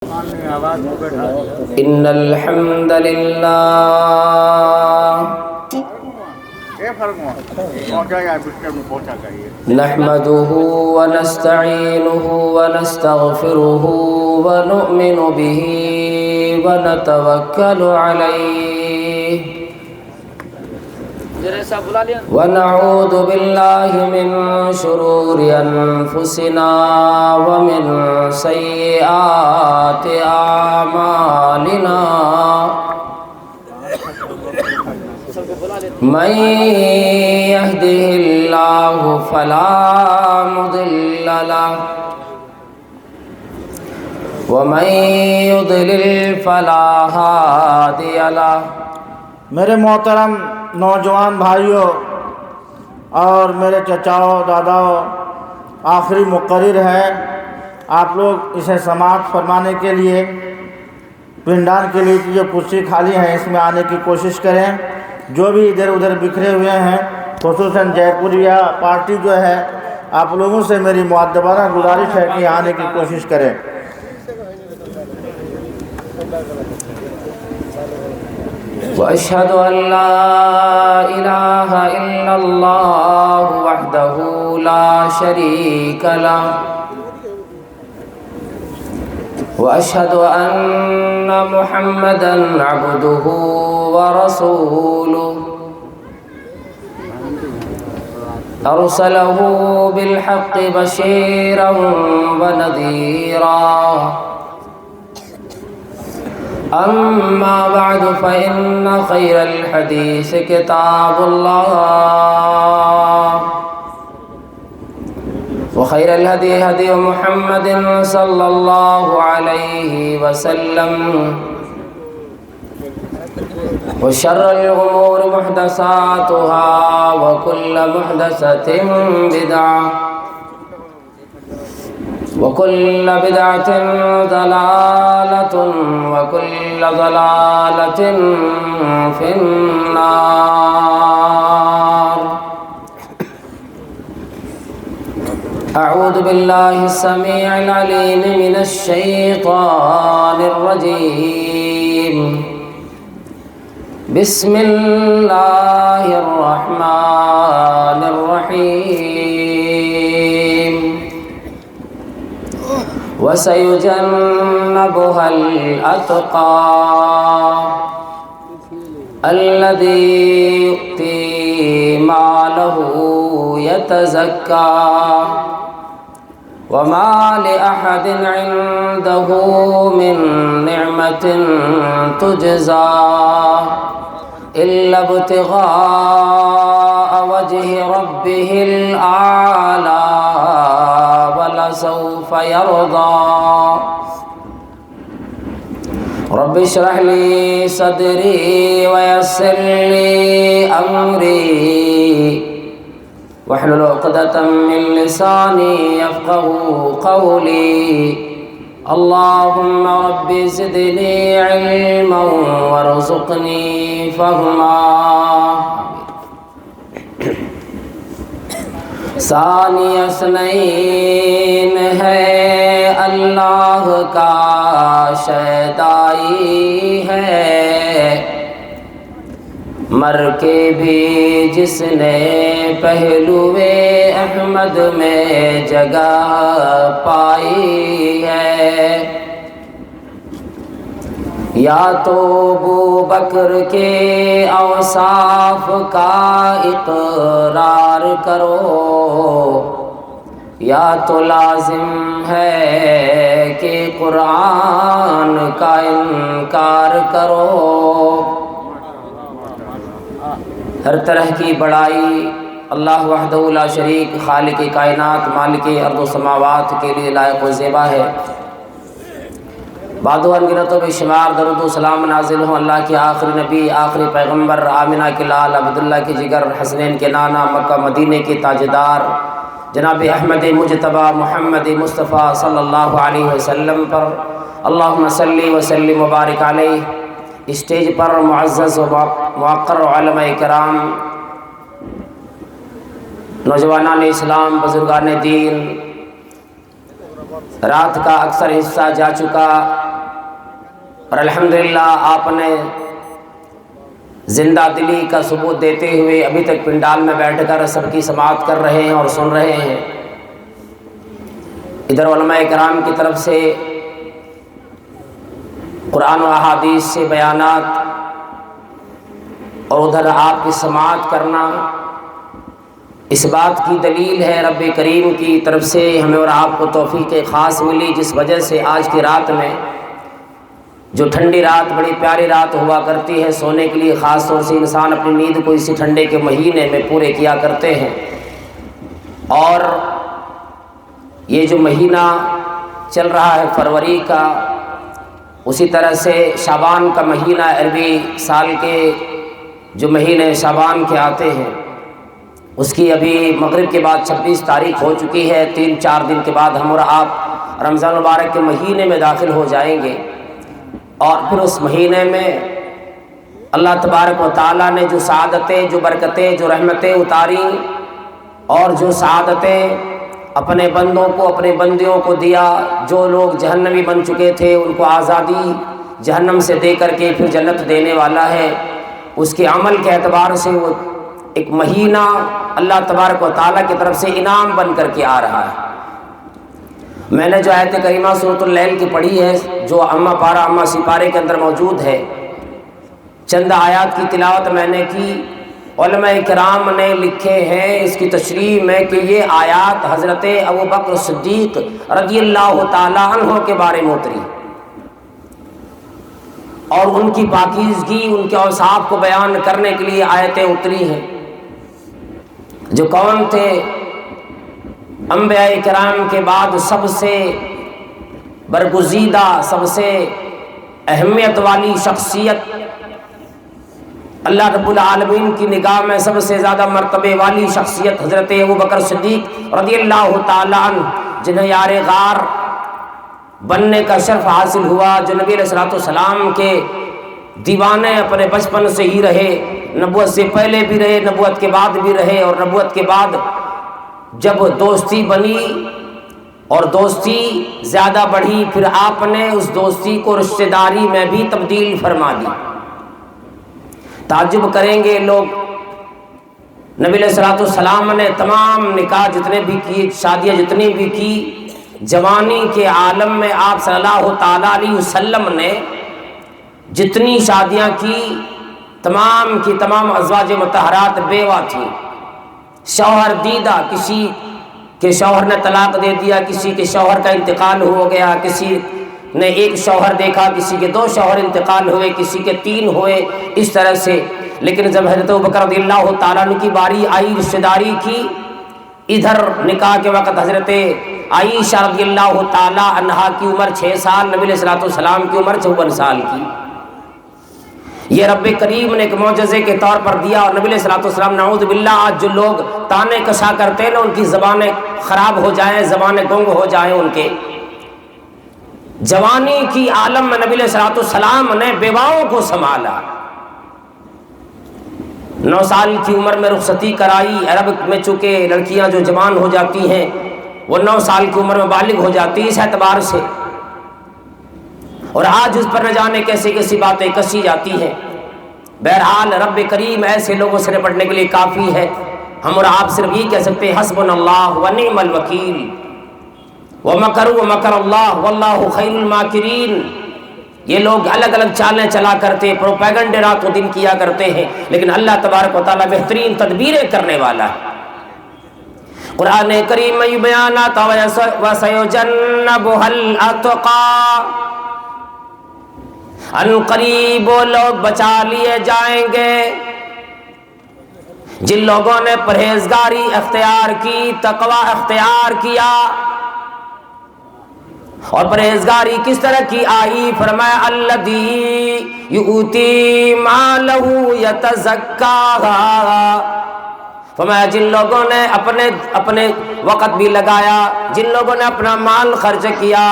إن الحمد لله نحمده ونستعينه ونستغفره ونؤمن به ونتوكل عليه ونعوذ بالله من شرور أنفسنا ومن سيئات أعمالنا من يهده الله فلا مضل له ومن يضلل فلا هادي له۔ میرے محترم نوجوان بھائیوں اور میرے چچاؤں داداؤں، آخری مقرر ہے، آپ لوگ اسے سماعت فرمانے کے لیے پنڈان کے لیے جو کرسی خالی ہیں اس میں آنے کی کوشش کریں۔ جو بھی ادھر ادھر بکھرے ہوئے ہیں، خصوصاً جے پوریا پارٹی جو ہے، آپ لوگوں سے میری مؤدبانہ گزارش ہے کہ آنے کی کوشش کریں۔ وأشهد أن لا إله إلا الله وحده لا شريك له وأشهد أن محمدًا عبده ورسوله أرسله بالحق بشيرا ونذيرا۔ أما بعد فإن خير الحديث كتاب الله وخير الهدي هدي محمد صلى الله عليه وسلم وشر الأمور محدثاتها وكل محدثة بدعة وكل بدعة ضلالة وكل ضلالة في النار۔ أعوذ بالله السميع العليم من الشيطان الرجيم، بسم الله الرحمن الرحيم۔ وسيجنبها الأتقى الذي يؤتي ماله يتزكى وما لأحد عنده من نعمة تجزى إلا ابتغاء وجه ربه الأعلى ولسوف يرضى۔ رب اشرح لي صدري ويسر لي أمري واحلل عقدة من لساني يفقهوا قولي۔ اللهم رب زدني علما وارزقني فهما۔ ثانی اثنین ہے اللہ کا شیدائی ہے، مر کے بھی جس نے پہلوے احمد میں جگہ پائی ہے۔ یا تو ابو بکر کے اوصاف کا اقرار کرو، یا تو لازم ہے کہ قرآن کا انکار کرو۔ ہر طرح کی بڑائی اللہ وحدہ لا شریک، خالق کائنات، مالک ارض و سماوات کے لیے لائق و زیبا ہے۔ بعد و انگنتوں بے شمار درود و سلام نازل ہوں اللہ کے آخری نبی، آخری پیغمبر، آمنہ کے لال، عبداللہ کے جگر، حسنین کے نانا، مکہ مدینے کے تاجدار جناب احمد مجتبی محمد مصطفیٰ صلی اللہ علیہ وسلم پر اللہم صلی وسلم وبارک علیہ۔ اسٹیج پر معزز و موقر علماء کرام، نوجوانان اسلام، بزرگان دین، رات کا اکثر حصہ جا چکا اور الحمدللہ آپ نے زندہ دلی کا ثبوت دیتے ہوئے ابھی تک پنڈال میں بیٹھ کر سب کی سماعت کر رہے ہیں اور سن رہے ہیں۔ ادھر علماء کرام کی طرف سے قرآن و احادیث سے بیانات اور ادھر آپ کی سماعت کرنا اس بات کی دلیل ہے رب کریم کی طرف سے ہمیں اور آپ کو توفیق خاص ملی، جس وجہ سے آج کی رات میں جو ٹھنڈی رات بڑی پیاری رات ہوا کرتی ہے، سونے کے لیے خاص طور سے انسان اپنی نیند کو اسی ٹھنڈے کے مہینے میں پورے کیا کرتے ہیں۔ اور یہ جو مہینہ چل رہا ہے فروری کا، اسی طرح سے شعبان کا مہینہ، عربی سال کے جو مہینے شعبان کے آتے ہیں، اس کی ابھی مغرب کے بعد 26 تاریخ ہو چکی ہے۔ 3-4 دن کے بعد ہم اور آپ رمضان مبارک کے مہینے میں داخل ہو جائیں گے، اور پھر اس مہینے میں اللہ تبارک و تعالیٰ نے جو سعادتیں، جو برکتیں، جو رحمتیں اتاری اور جو سعادتیں اپنے بندوں کو، اپنے بندیوں کو دیا، جو لوگ جہنمی بن چکے تھے ان کو آزادی جہنم سے دے کر کے پھر جنت دینے والا ہے، اس کے عمل کے اعتبار سے وہ ایک مہینہ اللہ تبارک و تعالیٰ کی طرف سے انعام بن کر کے آ رہا ہے۔ میں نے جو آیت کریمہ سورۃ اللیل کی پڑھی ہے، جو اما پارہ اما سپارے کے اندر موجود ہے، چند آیات کی تلاوت میں نے کی۔ علماء کرام نے لکھے ہیں اس کی تشریح میں کہ یہ آیات حضرت ابوبکر صدیق رضی اللہ تعالیٰ عنہ کے بارے میں اتری اور ان کی پاکیزگی، ان کے اوصاف کو بیان کرنے کے لیے آیتیں اتری ہیں۔ جو کون تھے؟ انبیاء کرام کے بعد سب سے برگزیدہ، سب سے اہمیت والی شخصیت، اللہ رب العالمین کی نگاہ میں سب سے زیادہ مرتبے والی شخصیت حضرت ابوبکر صدیق رضی اللہ تعالیٰ عنہ، جنہیں یار غار بننے کا شرف حاصل ہوا، جو نبی علیہ الصلوۃ والسلام کے دیوانے اپنے بچپن سے ہی رہے، نبوت سے پہلے بھی رہے، نبوت کے بعد بھی رہے، اور نبوت کے بعد جب دوستی بنی اور دوستی زیادہ بڑھی، پھر آپ نے اس دوستی کو رشتہ داری میں بھی تبدیل فرما دی۔ تعجب کریں گے لوگ، نبی علیہ الصلوۃ والسلام نے تمام نکاح جتنے بھی کیے، شادیاں جتنی بھی کی، جوانی کے عالم میں آپ صلی اللہ تعالیٰ علیہ وسلم نے جتنی شادیاں کی، تمام کی تمام ازواج مطہرات بیوہ تھیں، شوہر دیدہ، کسی کے شوہر نے طلاق دے دیا، کسی کے شوہر کا انتقال ہو گیا، کسی نے ایک شوہر دیکھا، کسی کے 2 شوہر انتقال ہوئے، کسی کے 3 ہوئے، اس طرح سے۔ لیکن جب حضرت ابوبکر رضی اللہ تعالیٰ عنہ کی باری آئی رشتہ داری کی، ادھر نکاح کے وقت حضرت عائشہ رضی اللہ تعالیٰ عنہا کی عمر 6 سال، نبی علیہ الصلوۃ والسلام کی عمر 54 سال کی۔ یہ رب کریم نے ایک معجزے کے طور پر دیا، اور نبی علیہ الصلوۃ والسلام نعوذ باللہ آج جو لوگ تانے کشا کرتے ہیں نا، ان کی زبانیں خراب ہو جائیں، زبانیں گنگ ہو جائیں ان کے، جوانی کی عالم میں نبی علیہ الصلوۃ والسلام نے بیواؤں کو سنبھالا۔ 9 سال کی عمر میں رخصتی کرائی۔ عرب میں چونکہ لڑکیاں جو جوان ہو جاتی ہیں وہ 9 سال کی عمر میں بالغ ہو جاتی ہے، اس اعتبار سے، اور آج اس پر نہ جانے کیسی کیسی باتیں کسی جاتی ہیں۔ بہرحال رب کریم ایسے لوگوں سے نپٹنے کے لیے کافی ہے۔ ہم اور آپ صرف یہ کہہ سکتے ہیں حسبنا اللہ ونعم الوکیل، ومکروا ومکر اللہ واللہ خیر الماکرین۔ یہ لوگ الگ الگ چالیں چلا کرتے، پروپیگنڈے رات و دن کیا کرتے ہیں، لیکن اللہ تبارک و تعالیٰ بہترین تدبیریں کرنے والا ہے۔ قرآن کریم میں بیانات وَسَيُجَنَّبُهَا الْأَتْقَى، ان قریب وہ لوگ بچا لیے جائیں گے جن لوگوں نے پرہیزگاری اختیار کی، تقوی اختیار کیا۔ اور پرہیزگاری کس طرح کی آئی؟ فرمایا الذی یؤتی مالہ یتزکیٰ، فرمایا جن لوگوں نے اپنے وقت بھی لگایا، جن لوگوں نے اپنا مال خرچ کیا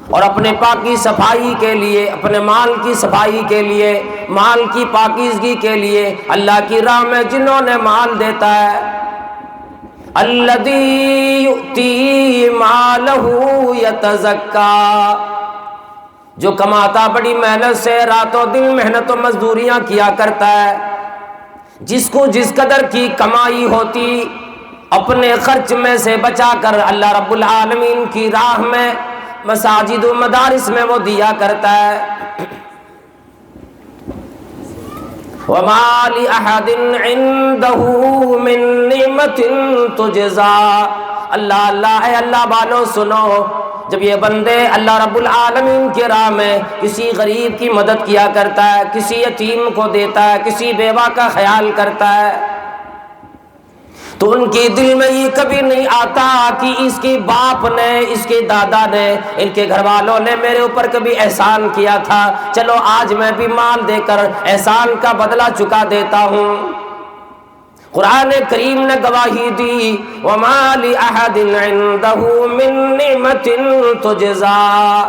اور اپنے پاکی صفائی کے لیے، اپنے مال کی صفائی کے لیے، مال کی پاکیزگی کے لیے اللہ کی راہ میں جنہوں نے مال دیتا ہے، الذی یؤتی مالہ یتزکیٰ، جو کماتا بڑی محنت سے، راتوں دن محنت و مزدوریاں کیا کرتا ہے، جس کو جس قدر کی کمائی ہوتی اپنے خرچ میں سے بچا کر اللہ رب العالمین کی راہ میں، مساجد و مدارس میں وہ دیا کرتا ہے۔ وَمَا لِأَحَدٍ عِندَهُ مِن نِعْمَةٍ تُجْزَىٰ۔ اللہ اللہ، اے اللہ والو سنو، جب یہ بندے اللہ رب العالمین کی راہ میں کسی غریب کی مدد کیا کرتا ہے، کسی یتیم کو دیتا ہے، کسی بیوہ کا خیال کرتا ہے، تو ان کے دل میں یہ کبھی نہیں آتا کہ اس کے باپ نے، اس کے دادا نے، ان کے گھر والوں نے میرے اوپر کبھی احسان کیا تھا، چلو آج میں بھی مال دے کر احسان کا بدلہ چکا دیتا ہوں۔ قرآن کریم نے گواہی دی، وَمَا لِأَحَدٍ عِندَهُ مِن نِعْمَةٍ تُجْزَىٰ۔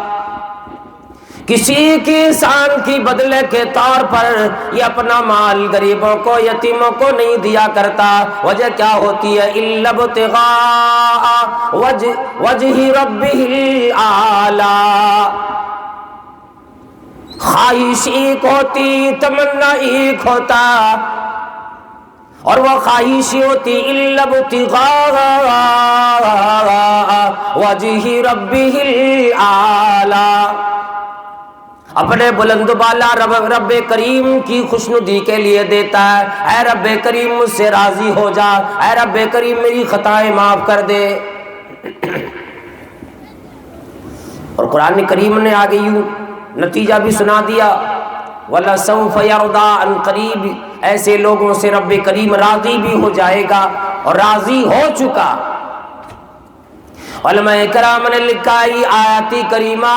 کسی کی احسان کی بدلے کے طور پر یہ اپنا مال غریبوں کو، یتیموں کو نہیں دیا کرتا۔ وجہ کیا ہوتی ہے؟ إِلَّا ابْتِغَاءَ وَجْهِ رَبِّهِ الْأَعْلَىٰ۔ خواہش ایک ہوتی، تمنا ایک ہوتا، اور وہ خواہش ہوتی إِلَّا ابْتِغَاءَ وَجْهِ رَبِّهِ الْأَعْلَىٰ۔ اپنے بلند و بالا رب کریم کی خوشنودی کے لیے دیتا ہے۔ اے رب کریم مجھ سے راضی ہو جا، اے رب کریم میری خطائیں معاف کر دے۔ اور قرآن کریم نے آگے یوں نتیجہ بھی سنا دیا، وَلَسَوْفَ يَرْضَىٰ عَنْ قَرِيبٍ۔ ایسے لوگوں سے رب کریم راضی بھی ہو جائے گا اور راضی ہو چکا۔ علماء کرام نے لکھا ہے آیات کریمہ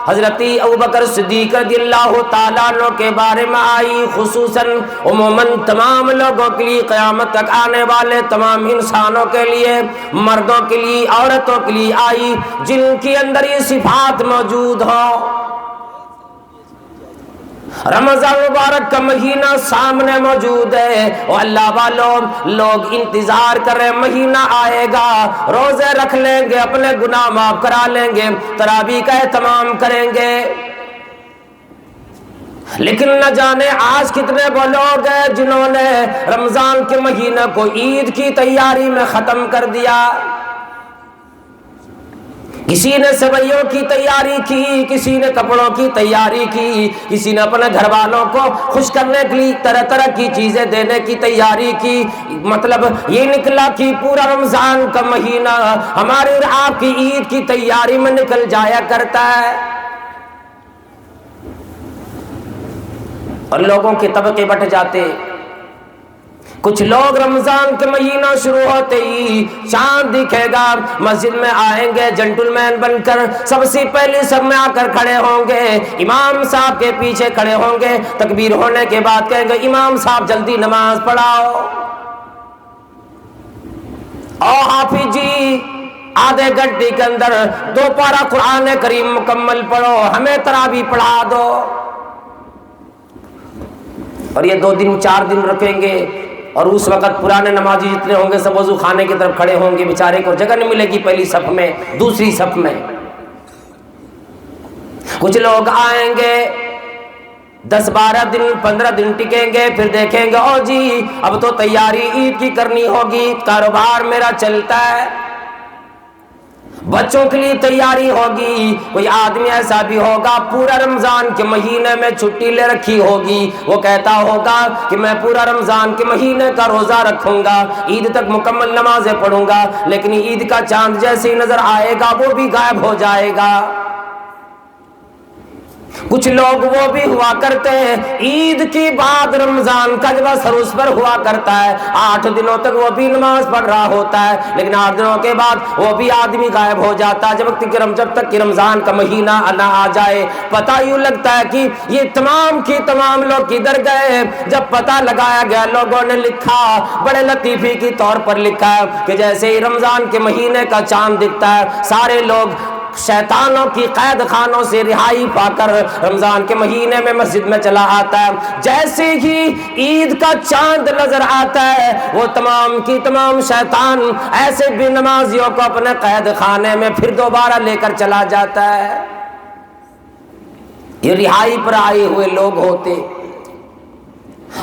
حضرت ابوبکر صدیق رضی اللہ تعالیٰ عنہ کے بارے میں آئی، خصوصاً عموماً تمام لوگوں کے لیے، قیامت تک آنے والے تمام انسانوں کے لیے، مردوں کے لیے، عورتوں کے لیے آئی، جن کے اندر یہ صفات موجود ہوں۔ رمضان مبارک کا مہینہ سامنے موجود ہے، اور اللہ والوں لوگ انتظار کر رہے، مہینہ آئے گا، روزے رکھ لیں گے، اپنے گناہ معاف کرا لیں گے، تراویح کا اہتمام کریں گے، لیکن نہ جانے آج کتنے وہ لوگ ہیں جنہوں نے رمضان کے مہینہ کو عید کی تیاری میں ختم کر دیا۔ کسی نے سویوں کی تیاری کی، کسی نے کپڑوں کی تیاری کی، کسی نے اپنے گھر والوں کو خوش کرنے کے لیے طرح طرح کی چیزیں دینے کی تیاری کی۔ مطلب یہ نکلا کہ پورا رمضان کا مہینہ ہمارے اور آپ کی عید کی تیاری میں نکل جایا کرتا ہے، اور لوگوں کے طبقے بٹ جاتے۔ کچھ لوگ رمضان کے مہینہ شروع ہوتے ہی چاند دکھے گا، مسجد میں آئیں گے جنٹل مین بن کر، سب سے پہلے سب میں آ کر کھڑے ہوں گے، امام صاحب کے پیچھے کھڑے ہوں گے، تکبیر ہونے کے بعد کہیں گے امام صاحب جلدی نماز پڑھاؤ، او حافظ جی آدھے گھنٹے کے اندر 2 پارہ قرآن کریم مکمل پڑھو، ہمیں تراویح پڑھا دو۔ اور یہ 2 دن 4 دن رکھیں گے، اور اس وقت پرانے نمازی جتنے ہوں گے سب وضو خانے کی طرف کھڑے ہوں گے، بیچارے کو جگہ نہیں ملے گی پہلی صف میں، دوسری صف میں۔ کچھ لوگ آئیں گے 10 12 دن 15 دن ٹکیں گے، پھر دیکھیں گے او جی اب تو تیاری عید کی کرنی ہوگی، کاروبار میرا چلتا ہے، بچوں کے لیے تیاری ہوگی۔ کوئی آدمی ایسا بھی ہوگا پورا رمضان کے مہینے میں چھٹی لے رکھی ہوگی، وہ کہتا ہوگا کہ میں پورا رمضان کے مہینے کا روزہ رکھوں گا، عید تک مکمل نمازیں پڑھوں گا، لیکن عید کا چاند جیسے ہی نظر آئے گا وہ بھی غائب ہو جائے گا۔ کچھ لوگ وہ بھی ہوا کرتے ہیں عید کی بعد رمضان کا جب اثر اس پر ہوا کرتا ہے، 8 دنوں تک وہ بھی نماز پڑھ رہا ہوتا ہے، لیکن 8 دنوں کے بعد وہ بھی آدمی غائب ہو جاتا ہے، جب تک کہ رمضان کا مہینہ نہ آ جائے۔ پتہ یوں لگتا ہے کہ یہ تمام کی تمام لوگ کدھر گئے۔ جب پتہ لگایا گیا لوگوں نے لکھا، بڑے لطیفے کے طور پر لکھا کہ جیسے ہی رمضان کے مہینے کا چاند دکھتا ہے سارے لوگ شیطانوں کی قید خانوں سے رہائی پا کر رمضان کے مہینے میں مسجد میں چلا آتا ہے۔ جیسے ہی عید کا چاند نظر آتا ہے وہ تمام کی تمام شیطان ایسے بے نمازیوں کو اپنے قید خانے میں پھر دوبارہ لے کر چلا جاتا ہے۔ یہ رہائی پر آئے ہوئے لوگ ہوتے.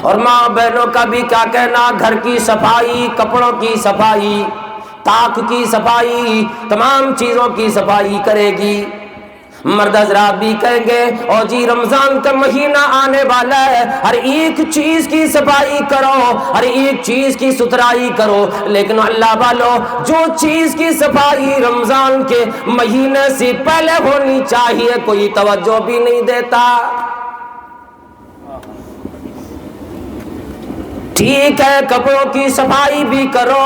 اور ماں بہنوں کا بھی کیا کہنا، گھر کی صفائی، کپڑوں کی صفائی، طاق کی صفائی، تمام چیزوں کی صفائی کرے گی. مرد حضرات بھی کہیں گے اور جی رمضان کا مہینہ آنے والا ہے، ہر ایک چیز کی صفائی کرو، ہر ایک چیز کی ستھرائی کرو. لیکن اللہ والو، جو چیز کی صفائی رمضان کے مہینے سے پہلے ہونی چاہیے کوئی توجہ بھی نہیں دیتا. ٹھیک ہے، کپڑوں کی صفائی بھی کرو،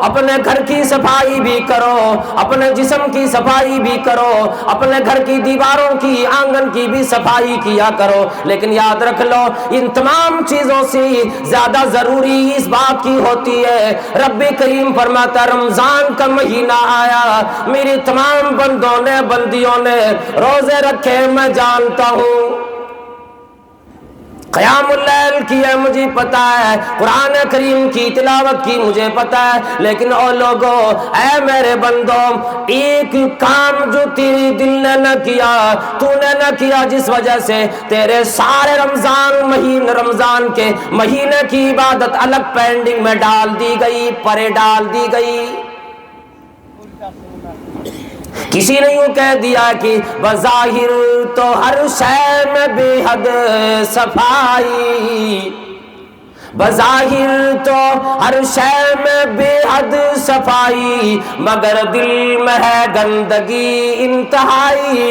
اپنے گھر کی صفائی بھی کرو، اپنے جسم کی صفائی بھی کرو، اپنے گھر کی دیواروں کی، آنگن کی بھی صفائی کیا کرو. لیکن یاد رکھ لو، ان تمام چیزوں سے زیادہ ضروری اس بات کی ہوتی ہے. رب کریم فرماتا رمضان کا مہینہ آیا، میری تمام بندوں نے، بندیوں نے روزے رکھے، میں جانتا ہوں. قیام اللیل کی ہے مجھے پتا ہے، قرآن کریم کی تلاوت کی مجھے پتا ہے، لیکن او لوگوں، اے میرے بندوں، ایک کام جو تیری دل نے نہ کیا، تو نے نہ کیا، جس وجہ سے تیرے سارے رمضان کے مہینے کی عبادت الگ پینڈنگ میں ڈال دی گئی، پرے ڈال دی گئی. کسی نے یوں کہہ دیا کہ بظاہر تو ہر شے میں بے حد صفائی، بظاہر تو ہر شے میں بے حد صفائی، مگر دل میں ہے گندگی انتہائی.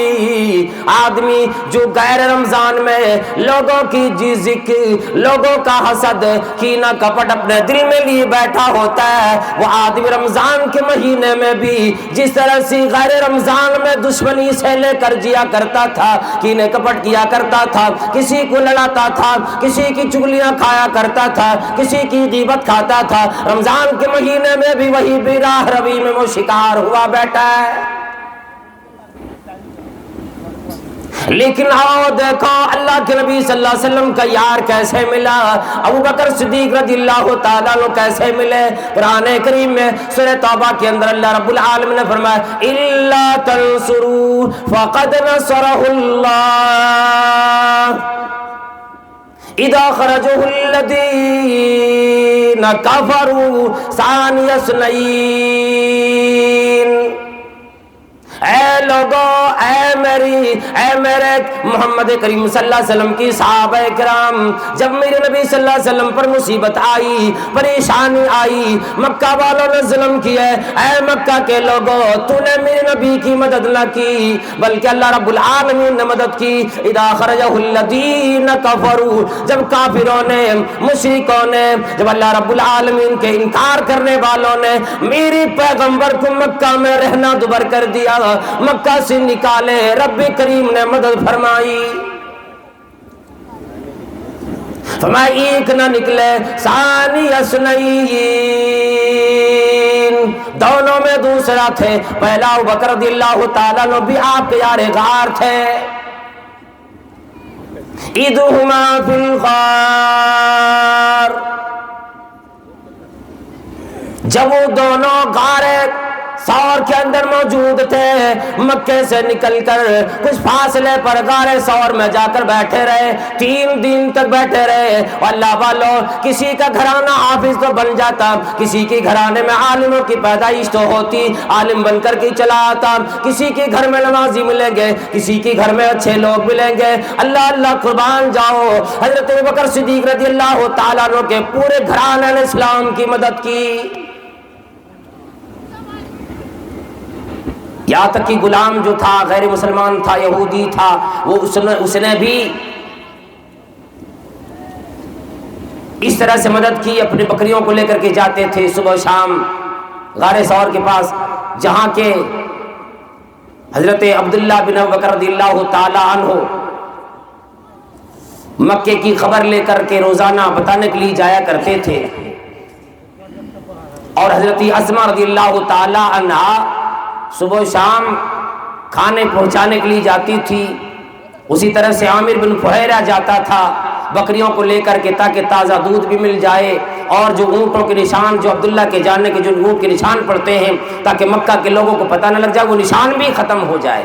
آدمی جو غیر رمضان میں لوگوں کی ذکر، لوگوں کا حسد، کینہ کپٹ اپنے دل میں لیے بیٹھا ہوتا ہے، وہ آدمی رمضان کے مہینے میں بھی جس طرح سے غیر رمضان میں دشمنی سے لے کر جیا کرتا تھا، کینے کپٹ کیا کرتا تھا، کسی کو لڑاتا تھا، کسی کی چگلیاں کھایا کرتا تھا، کسی کی غیبت کھاتا تھا، رمضان کے مہینے میں بھی وہی براہ روی میں وہ شکار ہوا بیٹھا ہے. لیکن آؤ دیکھو اللہ کے نبی صلی اللہ علیہ وسلم کا یار کیسے ملا، ابو بکر صدیق رضی اللہ تعالیٰ عنہ کیسے ملے. قرآن کریم میں سورہ توبہ کے اندر اللہ رب العالمین نے فرمایا الا تنصروا فقد نصرہ اللہ اذا خرجه الذين كفروا ثاني اثنين. اے لوگو، اے میرے محمد کریم صلی اللہ علیہ وسلم کی صحابہ کرام، جب میرے نبی صلی اللہ علیہ وسلم پر مصیبت آئی، پریشانی آئی، مکہ والوں نے ظلم کیا، اے مکہ کے لوگوں، تو نے میرے نبی کی مدد نہ کی بلکہ اللہ رب العالمین نے مدد کی. اذا خرجه الذين كفروا، جب کافروں نے، مشرکوں نے، جب اللہ رب العالمین کے انکار کرنے والوں نے میری پیغمبر کو مکہ میں رہنا دوبر کر دیا، مکہ سے نکالے، رب کریم نے مدد فرمائی. فرمایا ایک نہ نکلے ثانی اثنین، دونوں میں دوسرا تھے. پہلا ابوبکر رضی اللہ تعالیٰ عنہ بھی آپ کے یار غار تھے. اِذْهُمَا فِي الْغَارِ، جب وہ دونوں غار سور کے اندر موجود تھے، مکے سے نکل کر کچھ فاصلے پر غار سور میں جا کر بیٹھے رہے، 3 دن تک بیٹھے رہے. اللہ والو، کسی کا گھرانہ حافظ تو بن جاتا، کسی کے گھرانے میں عالموں کی پیدائش تو ہوتی، عالم بن کر کے چلا آتا، کسی کے گھر میں نمازی ملیں گے، کسی کے گھر میں اچھے لوگ ملیں گے. اللہ اللہ قربان جاؤ، حضرت ابوبکر صدیق رضی اللہ تعالیٰ عنہ کے پورے گھرانے نے اسلام کی مدد کی. یہاں تک کہ غلام جو تھا، غیر مسلمان تھا، یہودی تھا، وہ اس نے بھی اس طرح سے مدد کی. اپنی بکریوں کو لے کر کے جاتے تھے صبح و شام غار ثور کے پاس، جہاں کے حضرت عبداللہ بن ابوبکر رضی اللہ تعالی عنہ مکے کی خبر لے کر کے روزانہ بتانے کے لیے جایا کرتے تھے. اور حضرت اسماء رضی اللہ تعالی عنہ صبح و شام کھانے پہنچانے کے لیے جاتی تھی. اسی طرح سے عامر بن فہیرہ جاتا تھا بکریوں کو لے کر کے، تاکہ تازہ دودھ بھی مل جائے، اور جو اونٹوں کے نشان، جو عبداللہ کے جاننے کے جو اونٹ کے نشان پڑتے ہیں، تاکہ مکہ کے لوگوں کو پتہ نہ لگ جائے، وہ نشان بھی ختم ہو جائے.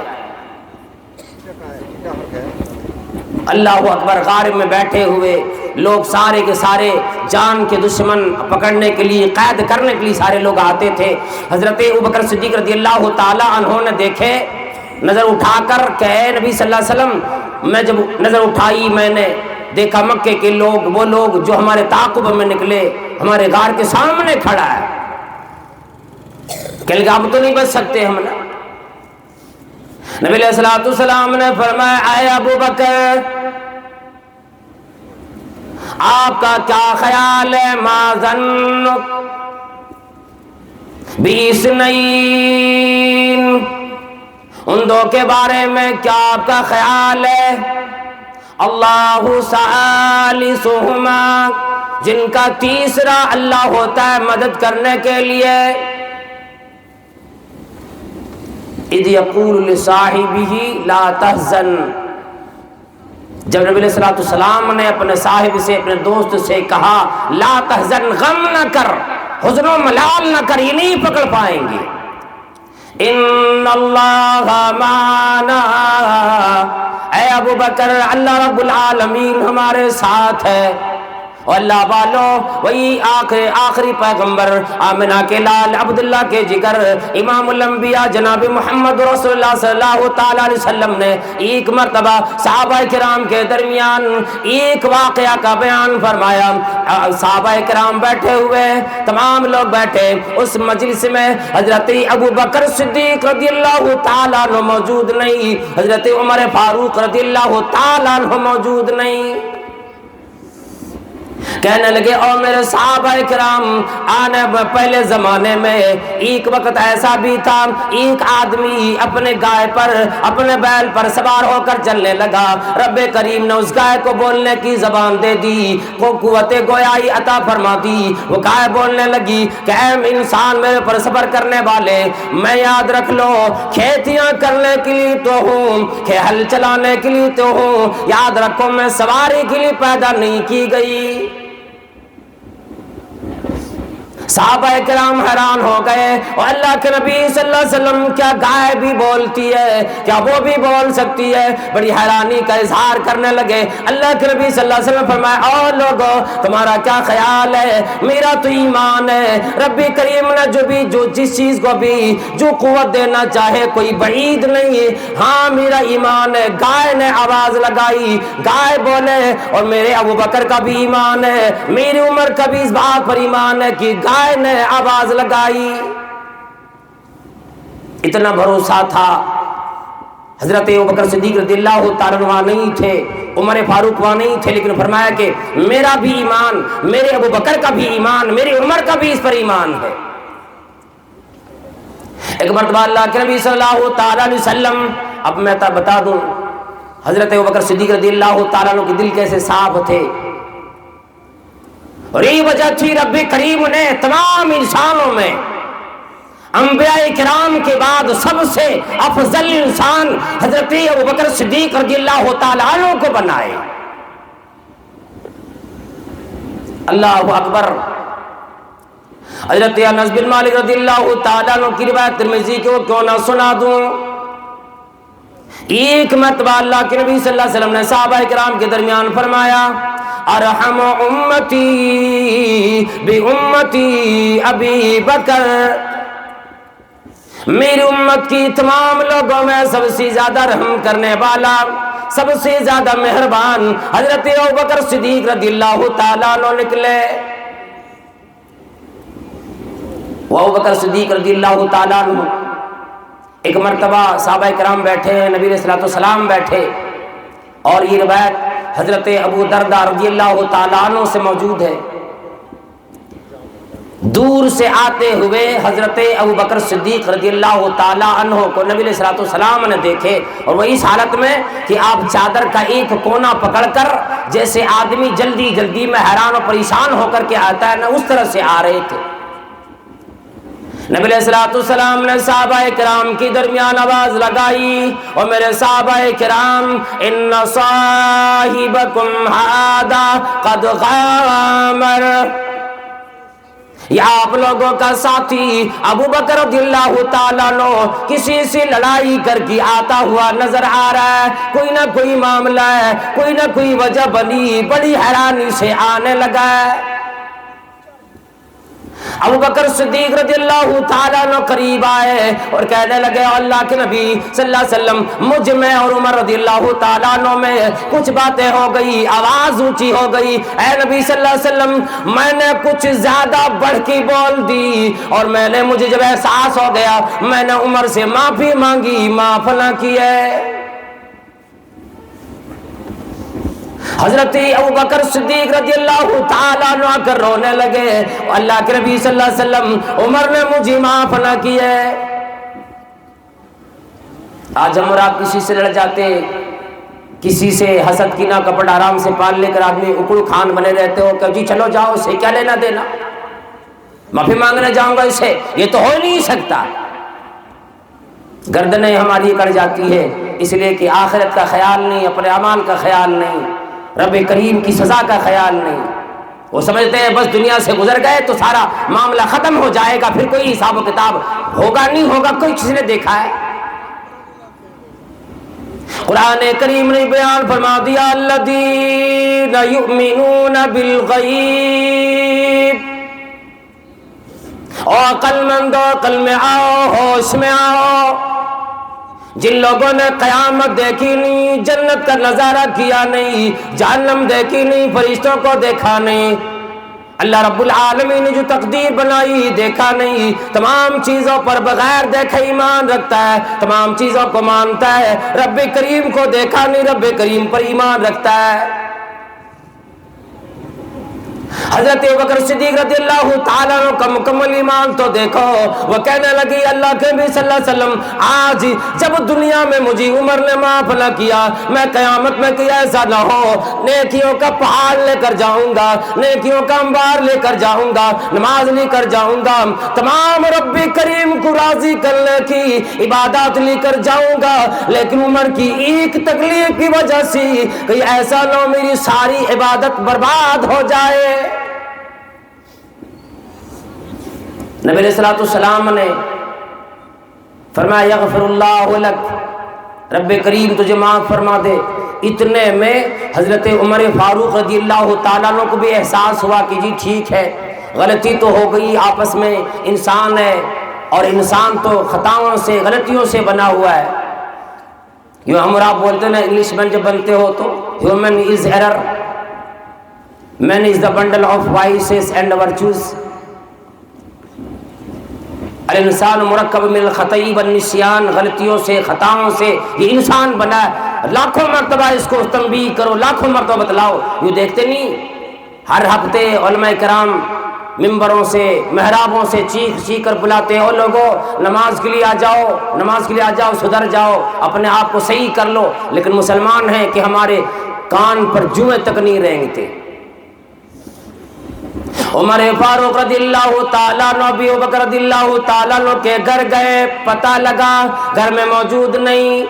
اللہ اکبر، غار میں بیٹھے ہوئے لوگ سارے کے سارے جان کے دشمن پکڑنے کے لیے، قید کرنے کے لیے سارے لوگ آتے تھے۔ حضرت ابوبکر صدیق رضی اللہ تعالی عنہ نے دیکھے، نظر اٹھا کر کہ اے نبی صلی اللہ علیہ وسلم، میں جب نظر اٹھائی میں نے دیکھا مکے کے لوگ، وہ لوگ جو ہمارے تعاقب میں نکلے، ہمارے غار کے سامنے کھڑا ہے، کہ اب تو نہیں بچ سکتے ہم نا۔ نبی علیہ الصلوۃ والسلام نے فرمایا اے ابو بکر، آپ کا کیا خیال ہے؟ ما ظنک باثنین، ان دو کے بارے میں کیا آپ کا خیال ہے؟ اللہ ثالثہما، جن کا تیسرا اللہ ہوتا ہے مدد کرنے کے لیے۔ اذ یقول لصاحبہ لا تحزن، جب نبی علیہ الصلوۃ والسلام نے اپنے صاحب سے، اپنے دوست سے کہا لا تحزن، غم نہ کر، حزن و ملال نہ کر، یہ نہیں پکڑ پائیں گے۔ ان اللہ معنا، اے ابو بکر اللہ رب العالمین ہمارے ساتھ ہے۔ اور اللہ والوں، وہی آخری پیغمبر، آمنہ کے لال، عبداللہ کے جگر، امام الانبیاء جناب محمد رسول اللہ صلی اللہ تعالیٰ علیہ وسلم نے ایک مرتبہ صحابہ کرام کے درمیان ایک واقعہ کا بیان فرمایا۔ صحابہ کرام بیٹھے ہوئے، تمام لوگ بیٹھے، اس مجلس میں حضرت ابو بکر صدیق رضی اللہ تعالیٰ عنہ موجود نہیں، حضرت عمر فاروق رضی اللہ تعالیٰ عنہ موجود نہیں۔ کہنے لگے اور میرے صحابہ کرام، آنے پہلے زمانے میں ایک وقت ایسا بھی تھا، ایک آدمی اپنے گائے پر، اپنے بیل پر سوار ہو کر چلنے لگا، رب کریم نے اس گائے کو بولنے کی زبان دے دی، کو قوت گویائی عطا فرما دی۔ وہ گائے بولنے لگی کہ اے انسان میرے پر صبر کرنے والے، میں یاد رکھ لو کھیتیاں کرنے کے لیے تو ہوں، کہ ہل چلانے کے لیے تو ہوں، یاد رکھو میں سواری کے لیے پیدا نہیں کی گئی۔ صحابہ کرام حیران ہو گئے، اور اللہ کے نبی صلی اللہ علیہ وسلم کیا گائے بھی بولتی ہے؟ کیا وہ بھی بول سکتی ہے؟ بڑی حیرانی کا اظہار کرنے لگے۔ اللہ کے نبی صلی اللہ علیہ وسلم فرمایا اور لوگوں تمہارا کیا خیال ہے؟ میرا تو ایمان ہے، رب کریم نے جو جس چیز کو بھی جو قوت دینا چاہے کوئی بعید نہیں ہے۔ ہاں میرا ایمان ہے، گائے نے آواز لگائی، گائے بولے، اور میرے ابو بکر کا بھی ایمان ہے، میری عمر کا بھی اس بات پر ایمان ہے کہ گائے نے آواز لگائی۔ اتنا بھروسہ تھا۔ حضرت ابوبکر صدیق رضی اللہ تعالیٰ عنہ وہاں نہیں تھے، عمر فاروق وہاں نہیں تھے، لیکن فرمایا کہ میرا بھی ایمان، میرے ابوبکر کا بھی ایمان، میری عمر کا بھی اس پر ایمان ہے۔ ایک مرتبہ اللہ کے نبی صلی اللہ تعالیٰ علیہ وسلم، اب میں بتا دوں حضرت ابوبکر صدیق رضی اللہ تعالیٰ عنہ کے دل کیسے صاف تھے، اور یہ وجہ تھی رب کریم نے تمام انسانوں میں انبیاء کرام کے بعد سب سے افضل انسان حضرت ابوبکر صدیق رضی اللہ تعالیٰ عنہ کو بنائے۔ اللہ اکبر۔ حضرت انس بن مالک رضی اللہ تعالیٰ عنہ کی روایت ترمذی کو کیوں نہ سنا دوں۔ ایک مرتبہ اللہ کے نبی صلی اللہ علیہ وسلم نے صحابہ کرام کے درمیان فرمایا ارحم امتی بامتی ابی بکر، میری امت کی تمام لوگوں میں سب سے زیادہ رحم کرنے والا، سب سے زیادہ مہربان حضرت ابوبکر صدیق رضی اللہ تعالیٰ عنہ نکلے۔ وہ ابوبکر صدیق رضی اللہ تعالیٰ عنہ، ایک مرتبہ صحابہ کرام بیٹھے ہیں، نبی علیہ الصلوۃ والسلام بیٹھے، اور یہ روایت حضرت ابو درداء رضی اللہ تعالیٰ عنہ سے موجود ہے۔ دور سے آتے ہوئے حضرت ابوبکر صدیق رضی اللہ تعالیٰ عنہ کو نبی علیہ الصلوۃ والسلام نے دیکھے، اور وہ اس حالت میں کہ آپ چادر کا ایک کونا پکڑ کر جیسے آدمی جلدی جلدی میں حیران و پریشان ہو کر کے آتا ہے نا، اس طرح سے آ رہے تھے۔ نبی علیہ الصلوۃ والسلام نے صحابہ کرام کے درمیان آواز لگائی، اور میرے صحابہ کرام ان صاحبکم ھذا قد غامر، یا آپ لوگوں کا ساتھی ابو بکر رضی اللہ تعالیٰ عنہ کسی سے لڑائی کر کے آتا ہوا نظر آ رہا ہے، کوئی نہ کوئی معاملہ ہے، کوئی نہ کوئی وجہ بنی، بڑی حیرانی سے آنے لگا ہے۔ ابو بکر صدیق رضی اللہ تعالیٰ عنہ قریب آئے اور کہنے لگے اللہ کے نبی صلی اللہ علیہ وسلم، مجھ میں اور عمر رضی اللہ تعالیٰ عنہ میں کچھ باتیں ہو گئی، آواز اونچی ہو گئی، اے نبی صلی اللہ علیہ وسلم میں نے کچھ زیادہ بڑھ کے بول دی، اور مجھے جب احساس ہو گیا میں نے عمر سے معافی مانگی، معاف نہ کیے۔ حضرت ابو بکر صدیق رضی اللہ تعالیٰ عنہ کر رونے لگے، اللہ کے نبی صلی اللہ علیہ وسلم عمر نے مجھے معاف نہ کیے۔ آج ہم اور آپ کسی سے لڑ جاتے، کسی سے حسد کینہ کپٹ آرام سے پال لے کر آدمی اکڑ خان بنے رہتے ہو کہ جی چلو جاؤ، اسے کیا لینا دینا، معافی مانگنے جاؤں گا اسے، یہ تو ہو نہیں سکتا۔ گردنیں ہماری کٹ جاتی ہے اس لیے کہ آخرت کا خیال نہیں، اپنے اعمال کا خیال نہیں، رب کریم کی سزا کا خیال نہیں۔ وہ سمجھتے ہیں بس دنیا سے گزر گئے تو سارا معاملہ ختم ہو جائے گا، پھر کوئی حساب و کتاب ہوگا نہیں ہوگا، کوئی کسی نے دیکھا ہے؟ قرآن کریم نے بیان فرما دیا الذین یؤمنون بالغیب، او عقل مندو عقل میں آؤ، ہوش میں آؤ، جن لوگوں نے قیامت دیکھی نہیں، جنت کا نظارہ کیا نہیں، جہنم دیکھی نہیں، فرشتوں کو دیکھا نہیں، اللہ رب العالمین نے جو تقدیر بنائی دیکھا نہیں، تمام چیزوں پر بغیر دیکھے ایمان رکھتا ہے، تمام چیزوں کو مانتا ہے، رب کریم کو دیکھا نہیں، رب کریم پر ایمان رکھتا ہے۔ حضرت ابوبکر صدیق رضی اللہ تعالیٰ عنہ کا مکمل ایمان تو دیکھو، وہ کہنے لگی اللہ کے نبی صلی اللہ علیہ وسلم آج جب دنیا میں مجھے عمر نے معاف نہ کیا، میں قیامت میں کہ ایسا نہ ہو، نیکیوں کا پہاڑ لے کر جاؤں گا، نیکیوں کا انبار لے کر جاؤں گا، نماز لے کر جاؤں گا، تمام رب کریم کو راضی کرنے کی عبادات لے کر جاؤں گا، لیکن عمر کی ایک تکلیف کی وجہ سے کہ ایسا نہ میری ساری عبادت برباد ہو جائے۔ نبی علیہ الصلوۃ والسلام نے فرمایا یغفر اللہ لک، رب کریم تجھے معاف فرما دے۔ اتنے میں حضرت عمر فاروق رضی اللہ تعالیٰ عنہ کو بھی احساس ہوا کہ جی ٹھیک ہے، غلطی تو ہو گئی، آپس میں انسان ہے اور انسان تو خطاؤں سے غلطیوں سے بنا ہوا ہے۔ یہ ہم اور آپ بولتے ہیں نا انگلش میں جب بنتے ہو تو human is error, man is the bundle of vices and virtues, الانسان مرکب من الخطأ والنسیان، غلطیوں سے خطاؤں سے یہ انسان بنا ہے۔ لاکھوں مرتبہ اس کو تنبیہ کرو، لاکھوں مرتبہ بتلاؤ، یہ دیکھتے نہیں ہر ہفتے علماء کرام ممبروں سے محرابوں سے چیخ کر بلاتے ہیں، او لوگوں نماز کے لیے آ جاؤ، نماز کے لیے آ جاؤ، سدھر جاؤ، اپنے آپ کو صحیح کر لو، لیکن مسلمان ہیں کہ ہمارے کان پر جوئیں تک نہیں رینگتے۔ عمر فاروق رضی اللہ تعالیٰ عنہ بھی ابوبکر رضی اللہ تعالیٰ عنہ کے گھر گئے، پتہ لگا گھر میں موجود نہیں،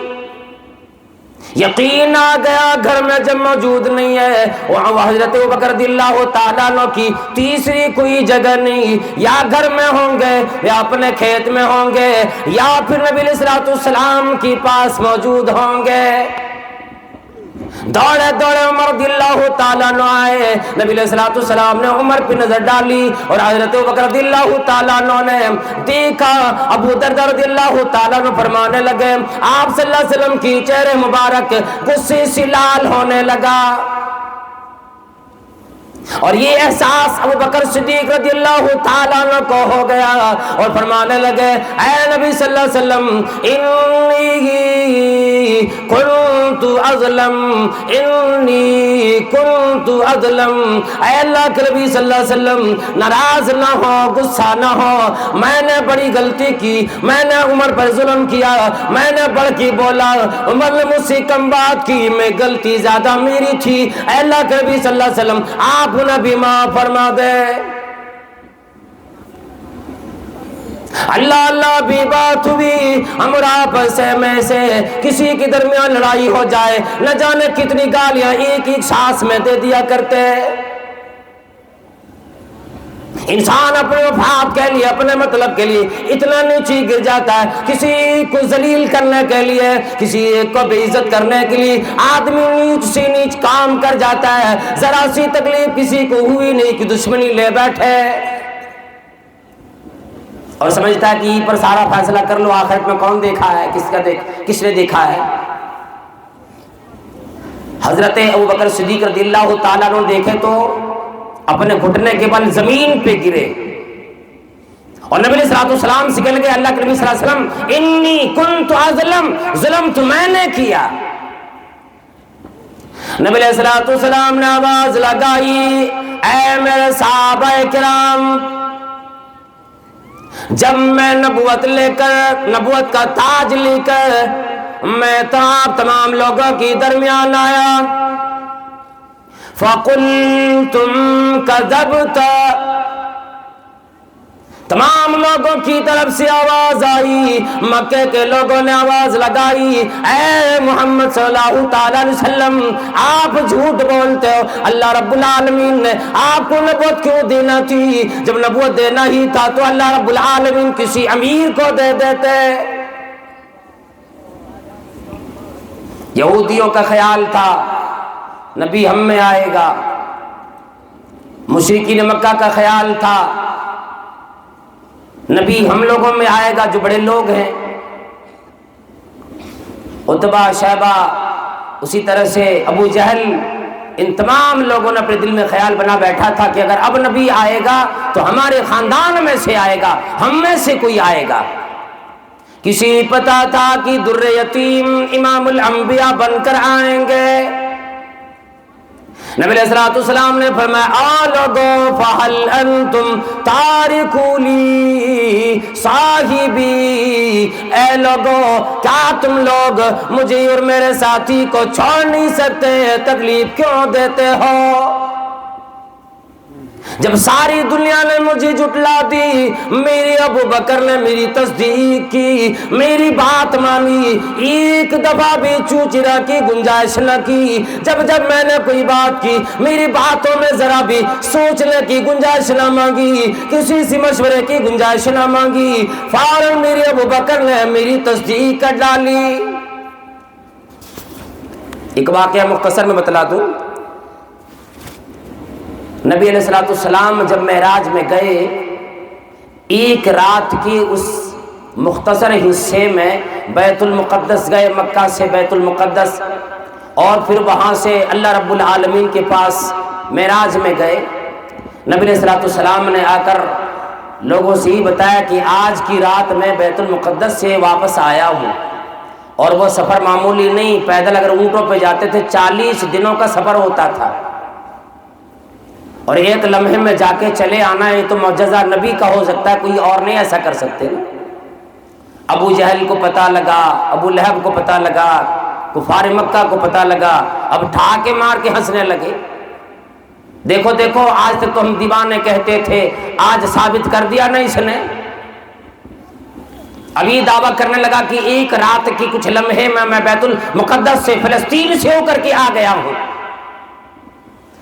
یقین آ گیا گھر میں جب موجود نہیں ہے، حضرت ابوبکر رضی اللہ تعالیٰ عنہ کی تیسری کوئی جگہ نہیں، یا گھر میں ہوں گے یا اپنے کھیت میں ہوں گے یا پھر نبی علیہ الصلوۃ والسلام کے پاس موجود ہوں گے۔ دوڑے دوڑے عمر رضی اللہ تعالیٰ عنہ آئے، نبی علیہ الصلوۃ والسلام نے عمر پہ نظر ڈالی اور حضرت ابوبکر رضی اللہ تعالیٰ عنہ نے دیکھا، ابو درداء رضی اللہ تعالیٰ عنہ فرمانے لگے آپ صلی اللہ علیہ وسلم کی چہرے مبارک غصے سے لال ہونے لگا، اور یہ احساس ابوبکر صدیق رضی اللہ تعالیٰ عنہ کو ہو گیا اور فرمانے لگے اے نبی صلی اللہ علیہ وسلم انی کنت اظلم، اے اللہ کے نبی صلی اللہ علیہ وسلم ناراض نہ ہو، غصہ نہ ہو، میں نے بڑی غلطی کی، میں نے عمر پر ظلم کیا، میں نے بڑھ کے بولا، عمر نے مجھ سے کم بات کی، میں غلطی زیادہ میری تھی، اے اللہ کے نبی صلی اللہ علیہ وسلم آپ انہیں بھی معاف فرما دے۔ اللہ اللہ بھی بات ہوئی، ہم اور آپس میں سے کسی کے درمیان لڑائی ہو جائے نہ جانے کتنی گالیاں ایک ایک سانس میں دے دیا کرتے، انسان اپنے مفاد کے لیے، اپنے مطلب کے لیے اتنا نیچے گر جاتا ہے، کسی کو ذلیل کرنے کے لیے، کسی ایک کو بے عزت کرنے کے لیے آدمی نیچ سے نیچ کام کر جاتا ہے، ذرا سی تکلیف کسی کو ہوئی نہیں کہ دشمنی لے بیٹھے اور سمجھتا ہے کہ یہ پر سارا فیصلہ کر لو، آخرت میں کون دیکھا ہے، کس نے دیکھا ہے۔ حضرت ابوبکر صدیق رضی اللہ تعالیٰ عنہ دیکھے تو اپنے گھٹنے کے بل زمین پہ گرے اور نبی علیہ السلام سے کہنے لگے، اللہ کے نبی صلی اللہ علیہ وسلم انی کنت اظلم، ظلم تو میں نے کیا۔ نبی علیہ السلام نے آواز لگائی، اے میرے صحابہ کرام، جب میں نبوت لے کر، نبوت کا تاج لے کر میں تمام لوگوں کی درمیان آیا، فَقُلْتُمْ كَذَبْتَ، تمام لوگوں کی طرف سے آواز آئی، مکے کے لوگوں نے آواز لگائی، اے محمد صلی اللہ تعالیٰ علیہ وسلم آپ جھوٹ بولتے ہو، اللہ رب العالمین نے آپ کو نبوت کیوں دینا تھی؟ جب نبوت دینا ہی تھا تو اللہ رب العالمین کسی امیر کو دے دیتے۔ یہودیوں کا خیال تھا نبی ہم میں آئے گا، مشرکین مکہ کا خیال تھا نبی ہم لوگوں میں آئے گا جو بڑے لوگ ہیں، عتبہ، شیبہ، اسی طرح سے ابو جہل، ان تمام لوگوں نے اپنے دل میں خیال بنا بیٹھا تھا کہ اگر اب نبی آئے گا تو ہمارے خاندان میں سے آئے گا، ہم میں سے کوئی آئے گا۔ کسی پتا تھا کہ در یتیم امام الانبیاء بن کر آئیں گے۔ نبی علیہ السلام نے فرمایا، آ لوگو فہل انتم تارکو لی صاحبی، اے لوگو کیا تم لوگ مجھے اور میرے ساتھی کو چھوڑ نہیں سکتے، تکلیف کیوں دیتے ہو؟ جب ساری دنیا نے مجھے جھٹلا دی، میری ابو بکر نے میری تصدیق کی، میری بات مانی، ایک دفعہ بھی چوچرا کی گنجائش نہ کی۔ جب میں نے کوئی بات کی، میری باتوں میں ذرا بھی سوچنے کی گنجائش نہ مانگی، کسی سے مشورے کی گنجائش نہ مانگی، فوراً میرے ابو بکر نے میری تصدیق کر ڈالی۔ ایک واقعہ مختصر میں بتلا دوں۔ نبی علیہ السلام جب معراج میں گئے، ایک رات کی اس مختصر حصے میں بیت المقدس گئے، مکہ سے بیت المقدس، اور پھر وہاں سے اللہ رب العالمین کے پاس معراج میں گئے۔ نبی علیہ السلام نے آ کر لوگوں سے یہ بتایا کہ آج کی رات میں بیت المقدس سے واپس آیا ہوں، اور وہ سفر معمولی نہیں، پیدل اگر اونٹوں پہ جاتے تھے 40 دنوں کا سفر ہوتا تھا، اور ایک لمحے میں جا کے چلے آنا ہے تو معجزہ نبی کا ہو سکتا ہے، کوئی اور نہیں ایسا کر سکتے۔ ابو جہل کو پتہ لگا، ابو لہب کو پتہ لگا، کفار مکہ کو پتہ لگا، اب ٹھاکے مار کے ہنسنے لگے۔ دیکھو دیکھو، آج تک تو ہم دیوانے کہتے تھے، آج ثابت کر دیا نا اس نے۔ ابھی دعویٰ کرنے لگا کہ ایک رات کی کچھ لمحے میں بیت المقدس سے، فلسطین سے ہو کر کے آ گیا ہوں۔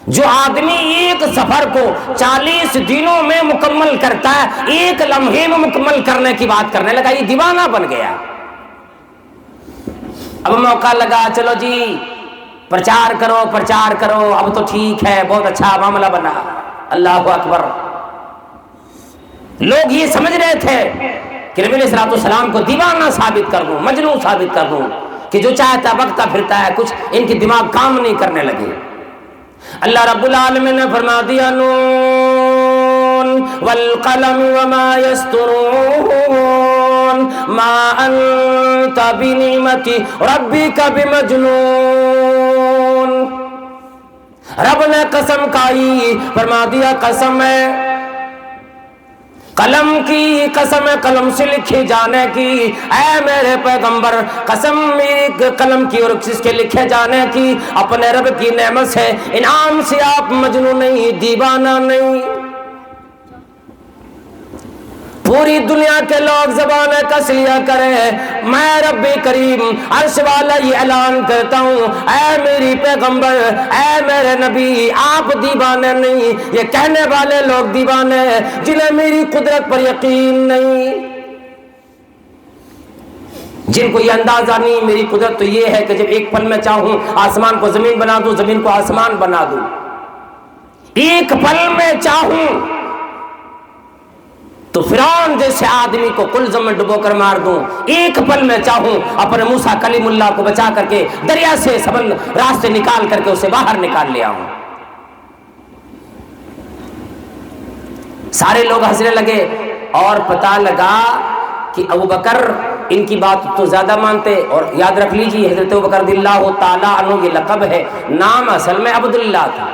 جو آدمی ایک سفر کو 40 دنوں میں مکمل کرتا ہے، ایک لمحے میں مکمل کرنے کی بات کرنے لگا، یہ دیوانہ بن گیا۔ اب موقع لگا، چلو جی پرچار کرو پرچار کرو، اب تو ٹھیک ہے، بہت اچھا معاملہ بنا۔ اللہ اکبر۔ لوگ یہ سمجھ رہے تھے کہ نبی علیہ السلام کو دیوانہ ثابت کر دوں، مجنون ثابت کر دوں، کہ جو چاہتا بکتا پھرتا ہے، کچھ ان کی دماغ کام نہیں کرنے لگے۔ اللہ رب العالمین نے فرما دیا، نون والقلم وما یسطرون ما انت بنعمت ربک بمجنون۔ رب نے قسم کھائی، فرما دیا قسم ہے قلم کی، قسم ہے قلم سے لکھے جانے کی، اے میرے پیغمبر قسم میری قلم کی اور اس کے لکھے جانے کی، اپنے رب کی نعمت سے، انعام سے آپ مجنون نہیں، دیوانہ نہیں۔ پوری دنیا کے لوگ زبانیں کس لیا کریں، میں رب کریم عرش والا یہ اعلان کرتا ہوں، اے میری پیغمبر، اے میرے نبی، آپ دیوانے نہیں، یہ کہنے والے لوگ دیوانے ہیں جنہیں میری قدرت پر یقین نہیں، جن کو یہ اندازہ نہیں میری قدرت تو یہ ہے کہ جب ایک پل میں چاہوں آسمان کو زمین بنا دوں، زمین کو آسمان بنا دوں، ایک پل میں چاہوں تو فرعون جیسے آدمی کو کلزم میں ڈبو کر مار دوں، ایک پل میں چاہوں اپنے موسیٰ کلیم اللہ کو بچا کر کے دریا سے راستے نکال کر کے اسے باہر نکال لیا ہوں۔ سارے لوگ ہنسنے لگے اور پتہ لگا کہ ابوبکر ان کی بات تو زیادہ مانتے، اور یاد رکھ لیجیے حضرت ابوبکر رضی اللہ تعالیٰ عنہ یہ لقب ہے، نام اصل میں عبداللہ تھا۔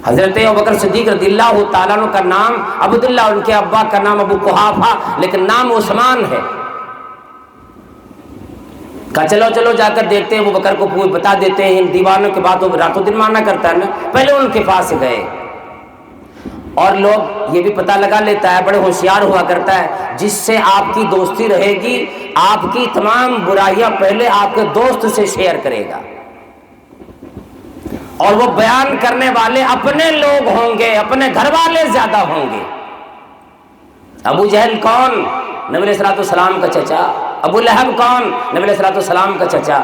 حضرت ابوبکر صدیق رضی اللہ تعالیٰ عنہ کا نام عبداللہ، ان کے ابا کا نام ابو قحافہ، لیکن نام عثمان ہے۔ کہا چلو جا کر دیکھتے ہیں، ابوبکر کو بتا دیتے ہیں، ان دیوانوں کے باتوں راتوں دن ماننا کرتا ہے نا۔ پہلے ان کے پاس گئے اور لوگ یہ بھی پتہ لگا لیتا ہے، بڑے ہوشیار ہوا کرتا ہے، جس سے آپ کی دوستی رہے گی آپ کی تمام برائیاں پہلے آپ کے دوست سے شیئر کرے گا، اور وہ بیان کرنے والے اپنے لوگ ہوں گے، اپنے گھر والے زیادہ ہوں گے۔ ابو جہل کون؟ نبی علیہ الصلوۃ والسلام کا چچا۔ ابو لہب کون؟ نبی علیہ الصلوۃ والسلام کا چچا۔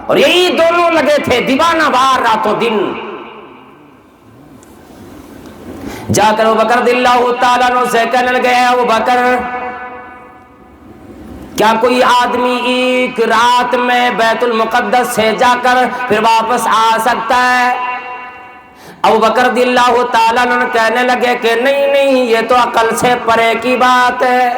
اور یہی دونوں لگے تھے دیوانہ وار راتوں دن۔ جا کر ابوبکر رضی اللہ تعالیٰ عنہ سے کہنے لگے، اے ابوبکر، کیا کوئی آدمی ایک رات میں بیت المقدس سے جا کر پھر واپس آ سکتا ہے؟ ابوبکر رضی اللہ تعالیٰ عنہ کہنے لگے کہ نہیں، یہ تو عقل سے پرے کی بات ہے۔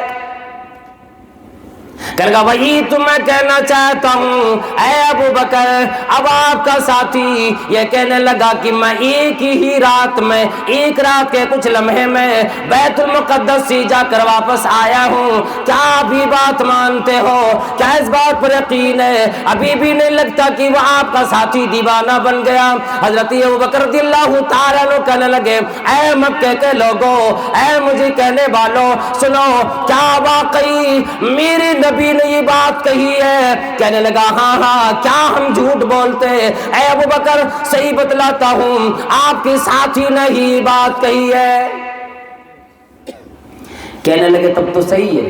کہنے لگا وہی تو میں کہنا چاہتا ہوں اے ابوبکر۔ اب آپ کا ساتھی یہ کہنے لگا کہ میں ایک ہی رات میں، ایک رات کے کچھ لمحے میں بیت المقدس سے جا کر واپس آیا ہوں، کیا آپ یہ بات مانتے ہو؟ کیا اس بات پر یقین ہے؟ ابھی بھی نہیں لگتا کہ وہ آپ کا ساتھی دیوانہ بن گیا؟ حضرت ابوبکر رضی اللہ تعالیٰ عنہ کہنے لگے، اے مکے کے لوگوں، اے مجھے کہنے والوں، سنو، کیا واقعی میرے نبی نے یہ بات کہی ہے؟ کہنے لگا ہاں، کیا ہم جھوٹ بولتے؟ اے ابوبکر صحیح بتلاتا ہوں، آپ کے ساتھی نے ہی بات کہی ہے۔ کہنے لگے تب تو صحیح ہے،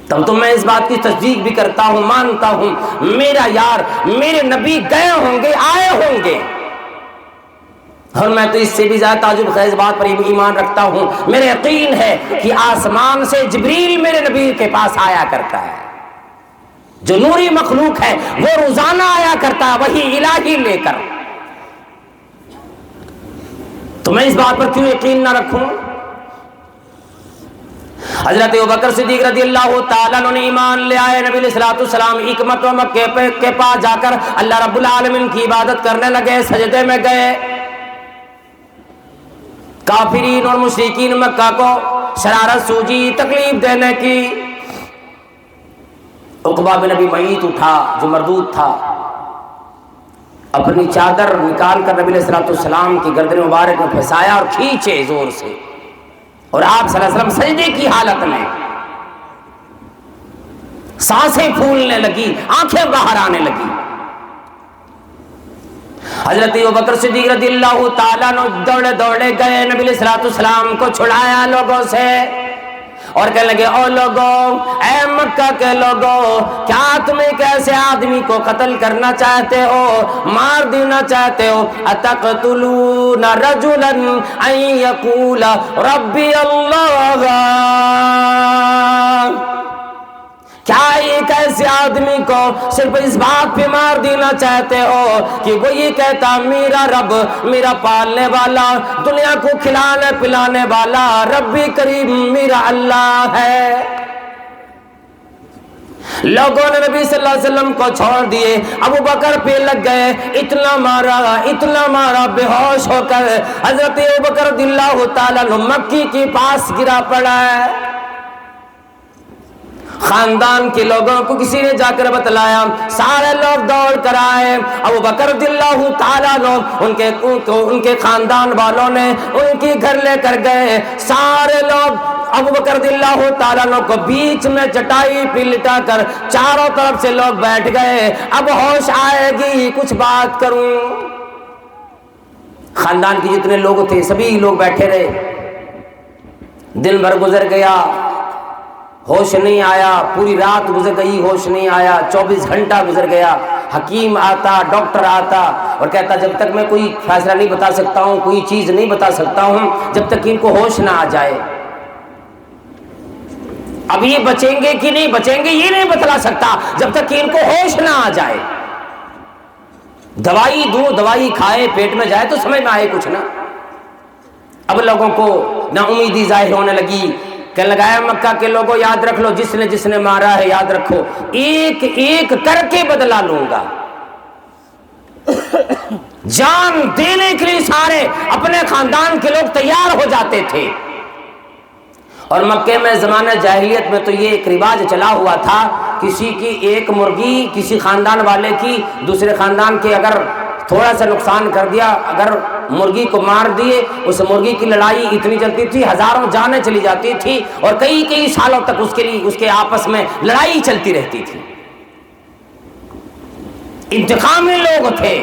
تب تو میں اس بات کی تصدیق بھی کرتا ہوں، مانتا ہوں، میرا یار، میرے نبی گئے ہوں گے، آئے ہوں گے، اور میں تو اس سے بھی زیادہ تعجب خیز بات پر ایمان رکھتا ہوں، میرے یقین ہے کہ آسمان سے جبریل میرے نبی کے پاس آیا کرتا ہے، جو نوری مخلوق ہے وہ روزانہ آیا کرتا ہے وہی الہی لے کر، تو میں اس بات پر کیوں یقین نہ رکھوں؟ حضرت ابوبکر صدیق رضی اللہ تعالیٰ عنہ نے ایمان لے آئے، نبی علیہ الصلوۃ والسلام حکمت و مکے کے پاس جا کر اللہ رب العالمین کی عبادت کرنے لگے، سجدے میں گئے۔ کافرین اور مشرکین مکہ کو شرارت سوجی تکلیف دینے کی۔ عقبہ بن ابی معیط اٹھا جو مردود تھا، اپنی چادر نکال کر نبی علیہ الصلوۃ والسلام کی گردن مبارک میں پھنسایا اور کھینچے زور سے، اور آپ صلی اللہ علیہ وسلم سجدے کی حالت میں، سانسیں پھولنے لگی، آنکھیں باہر آنے لگی۔ حضرت ابوبکر صدیق رضی اللہ تعالیٰ عنہ دوڑے گئے، نبی علیہ الصلوۃ والسلام کو چھڑایا لوگوں سے، اور کہنے لگے، او لوگوں، اے مکہ کے لوگوں، کیا تم ایک ایسے آدمی کو قتل کرنا چاہتے ہو، مار دینا چاہتے ہو؟ اتقتلون رجلا ان یقول ربی اللہ، کیا ایک ایسے آدمی کو صرف اس بات پہ مار دینا چاہتے ہو کہ وہ یہ کہتا میرا رب، میرا پالنے والا، دنیا کو کھلانے پلانے والا ربی کریم میرا اللہ ہے؟ لوگوں نے نبی صلی اللہ علیہ وسلم کو چھوڑ دیے، ابو بکر پہ لگ گئے، اتنا مارا، بے ہوش ہو کر حضرت ابو بکر رضی اللہ تعالیٰ عنہ مکی کے پاس گرا پڑا ہے۔ خاندان کے لوگوں کو کسی نے جا کر بتلایا، سارے لوگ دوڑ کر آئے، ابو بکر رضی اللہ تعالیٰ عنہ ان کے خاندان والوں نے ان کے گھر لے کر گئے، سارے لوگ ابو بکر رضی اللہ تعالیٰ عنہ کو بیچ میں چٹائی پہ لٹا کر چاروں طرف سے لوگ بیٹھ گئے، اب ہوش آئے گی کچھ بات کروں۔ خاندان کے جتنے لوگ تھے سبھی لوگ بیٹھے رہے، دن بھر گزر گیا، ہوش نہیں آیا، پوری رات گزر گئی، ہوش نہیں آیا، 24 گھنٹہ گزر گیا، حکیم آتا، ڈاکٹر آتا اور کہتا جب تک میں کوئی فیصلہ نہیں بتا سکتا ہوں، کوئی چیز نہیں بتا سکتا ہوں جب تک ان کو ہوش نہ آ جائے۔ اب یہ بچیں گے کہ نہیں بچیں گے یہ نہیں بتلا سکتا جب تک کہ ان کو ہوش نہ آ جائے۔ دوائی دوں، دوائی کھائے، پیٹ میں جائے تو سمجھ میں آئے کچھ نا۔ اب لوگوں کو نا امیدی ظاہر ہونے لگی، کہنے لگا مکہ کے لوگوں یاد رکھ لو، جس نے مارا ہے یاد رکھو ایک ایک کر کے بدلہ لوں گا۔ جان دینے کے لیے سارے اپنے خاندان کے لوگ تیار ہو جاتے تھے۔ اور مکے میں زمانہ جاہلیت میں تو یہ ایک رواج چلا ہوا تھا، کسی کی ایک مرغی کسی خاندان والے کی دوسرے خاندان کے اگر تھوڑا سا نقصان کر دیا، اگر مرغی کو مار دیے، اس مرغی کی لڑائی اتنی چلتی تھی، ہزاروں جانیں چلی جاتی تھی اور کئی سالوں تک اس کے آپس میں لڑائی چلتی رہتی تھی۔ انتقامی لوگ تھے۔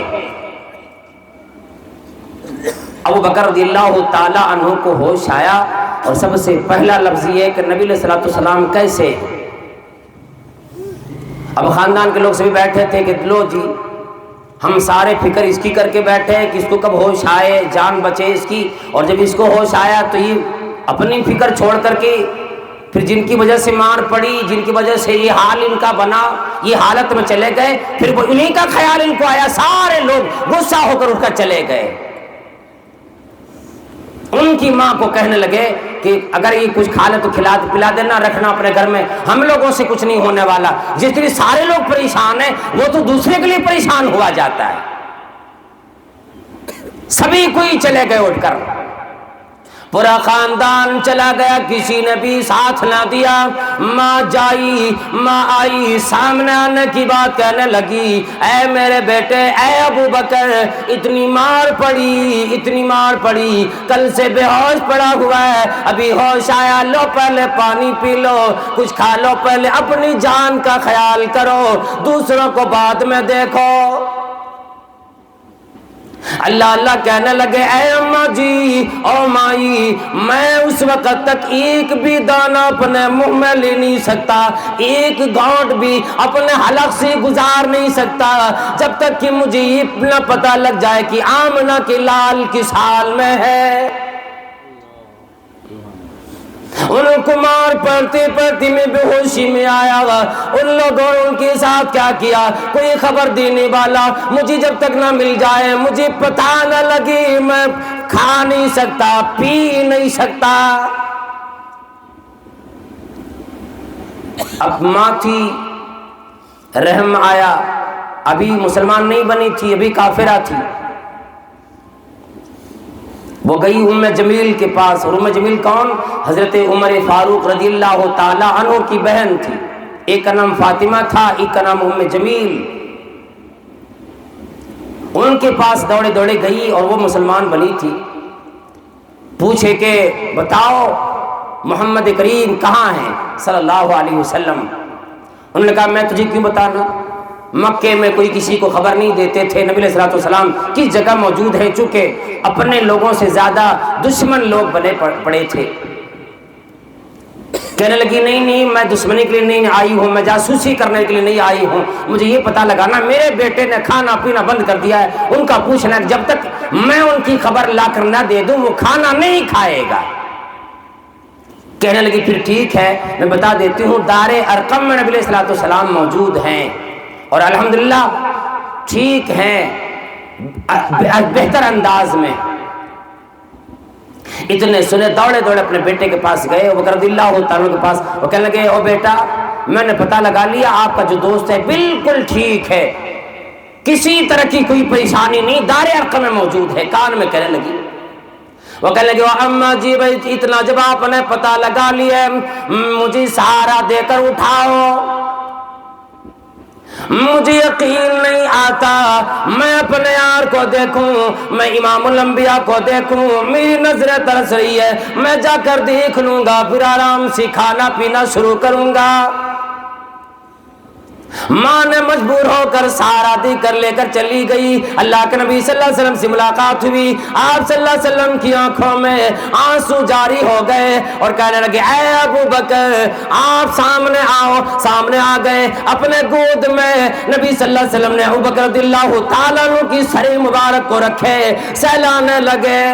ابو بکر رضی اللہ تعالی عنہ کو ہوش آیا اور سب سے پہلا لفظ یہ کہ نبی علیہ الصلوۃ والسلام کیسے؟ اب خاندان کے لوگ سبھی بیٹھے تھے کہ لو جی ہم سارے فکر اس کی کر کے بیٹھے کہ اس کو کب ہوش آئے، جان بچے اس کی، اور جب اس کو ہوش آیا تو یہ اپنی فکر چھوڑ کر کے پھر جن کی وجہ سے مار پڑی، جن کی وجہ سے یہ حال ان کا بنا، یہ حالت میں چلے گئے، پھر وہ انہی کا خیال ان کو آیا، سارے لوگ غصہ ہو کر اٹھ کر چلے گئے۔ ان کی ماں کو کہنے لگے کہ اگر یہ کچھ کھا لے تو پلا دینا، رکھنا اپنے گھر میں، ہم لوگوں سے کچھ نہیں ہونے والا۔ جس کے لیے سارے لوگ پریشان ہیں وہ تو دوسرے کے لیے پریشان ہوا جاتا ہے۔ سبھی کوئی چلے گئے اٹھ کر، پورا خاندان چلا گیا، کسی نے بھی ساتھ نہ دیا۔ ماں آئی سامنے آنے کی بات کہنے لگی، اے میرے بیٹے، اے ابو بکر، اتنی مار پڑی، کل سے بے ہوش پڑا ہوا ہے، ابھی ہوش آیا، لو پہلے پانی پی لو، کچھ کھا لو، پہلے اپنی جان کا خیال کرو، دوسروں کو بعد میں دیکھو۔ اللہ کہنے لگے، اے اماں جی، او مائی، میں اس وقت تک ایک بھی دانہ اپنے منہ میں لے نہیں سکتا، ایک گھونٹ بھی اپنے حلق سے گزار نہیں سکتا جب تک کہ مجھے یہ نہ پتہ لگ جائے کہ آمنہ کے لال کس حال میں ہے۔ ان کو مار پڑتے میں بے ہوشی میں آیا، ان لوگوں نے ان کے ساتھ کیا کیا، کوئی خبر دینے والا مجھے جب تک نہ مل جائے، مجھے پتہ نہ لگے، میں کھا نہیں سکتا، پی نہیں سکتا۔ اب ماں تھی، رحم آیا، ابھی مسلمان نہیں بنی تھی، ابھی کافرہ تھی، وہ گئی ام جمیل کے پاس، اور ام جمیل کون؟ حضرت عمر فاروق رضی اللہ تعالی عنہ کی بہن تھی، ایک کا نام فاطمہ تھا، ایک کا نام ام جمیل۔ ان کے پاس دوڑے گئی اور وہ مسلمان بنی تھی، پوچھے کہ بتاؤ محمد کریم کہاں ہیں صلی اللہ علیہ وسلم؟ انہوں نے کہا میں تجھے کیوں بتانا، مکے میں کوئی کسی کو خبر نہیں دیتے تھے نبی علیہ الصلوۃ والسلام کس جگہ موجود ہیں، چونکہ اپنے لوگوں سے زیادہ دشمن لوگ بنے پڑے تھے۔ کہنے لگی نہیں میں دشمنی کے لیے نہیں آئی ہوں، میں جاسوسی کرنے کے لیے نہیں آئی ہوں، مجھے یہ پتہ لگانا میرے بیٹے نے کھانا پینا بند کر دیا ہے، ان کا پوچھنا ہے، جب تک میں ان کی خبر لا کر نہ دے دوں وہ کھانا نہیں کھائے گا۔ کہنے لگی پھر ٹھیک ہے میں بتا دیتی ہوں، دار ارقم میں نبی علیہ الصلوۃ والسلام موجود ہیں اور الحمدللہ ٹھیک ہیں، بہتر انداز میں۔ اتنے سنے دوڑے اپنے بیٹے کے پاس گئے، وہ رضی اللہ تعالیٰ کے پاس، وہ کہنے لگے او بیٹا میں نے پتہ لگا لیا آپ کا جو دوست ہے بالکل ٹھیک ہے، کسی طرح کی کوئی پریشانی نہیں، دار ارقم میں موجود ہے۔ کان میں کہنے لگی وہ کہنے لگے اما جی بھائی اتنا جب آپ نے پتہ لگا لیا مجھے سہارا دے کر اٹھاؤ، مجھے یقین نہیں آتا میں اپنے یار کو دیکھوں، میں امام الانبیاء کو دیکھوں، میری نظریں ترس رہی ہے، میں جا کر دیکھ لوں گا پھر آرام سے کھانا پینا شروع کروں گا۔ ماں نے مجبور ہو کر سہارا دے کر لے کر چلی گئی۔ اللہ کے نبی صلی اللہ علیہ وسلم سے ملاقات ہوئی، آپ صلی اللہ علیہ وسلم کی آنکھوں میں آنسو جاری ہو گئے اور کہنے لگے اے ابو بکر آپ سامنے آؤ۔ سامنے آ گئے، اپنے گود میں نبی صلی اللہ علیہ وسلم نے ابو بکر رضی اللہ تعالیٰ عنہ کی سر مبارک کو رکھے، سہلانے لگے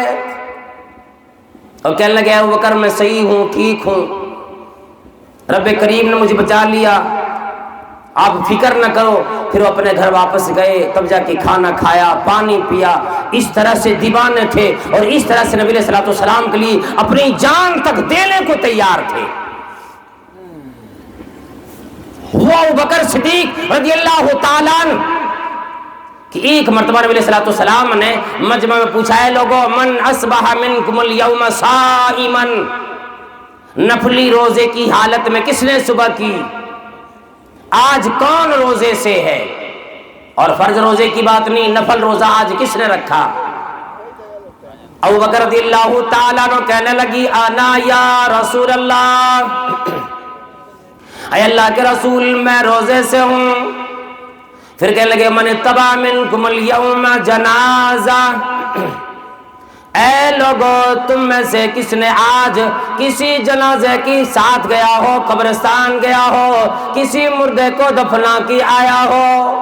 اور کہنے لگے ابو بکر میں صحیح ہوں، ٹھیک ہوں، رب کریم نے مجھے بچا لیا، آپ فکر نہ کرو۔ پھر وہ اپنے گھر واپس گئے، تب جا کے کھانا کھایا، پانی پیا۔ اس طرح سے دیوانے تھے اور اس طرح سے نبی علیہ الصلوۃ والسلام کے لیے اپنی جان تک دینے کو تیار تھے۔ وہ ابوبکر صدیق رضی اللہ تعالیٰ عنہ کہ ایک مرتبہ نبی علیہ الصلوۃ والسلام نے مجمع میں پوچھا ہے لوگوں من اصبح منکم اليوم صائما، نفلی روزے کی حالت میں کس نے صبح کی؟ آج کون روزے سے ہے؟ اور فرض روزے کی بات نہیں، نفل روزہ آج کس نے رکھا؟ ابوبکر رضی اللہ تعالیٰ عنہ کہنے لگی انا یا رسول اللہ، اے اللہ کے رسول میں روزے سے ہوں۔ پھر کہنے لگے من اتبع منکم اليوم جنازہ، اے لوگو تم میں سے کس نے آج کسی جنازے کی ساتھ گیا ہو، قبرستان گیا ہو، کسی مردے کو دفنا کی آیا ہو؟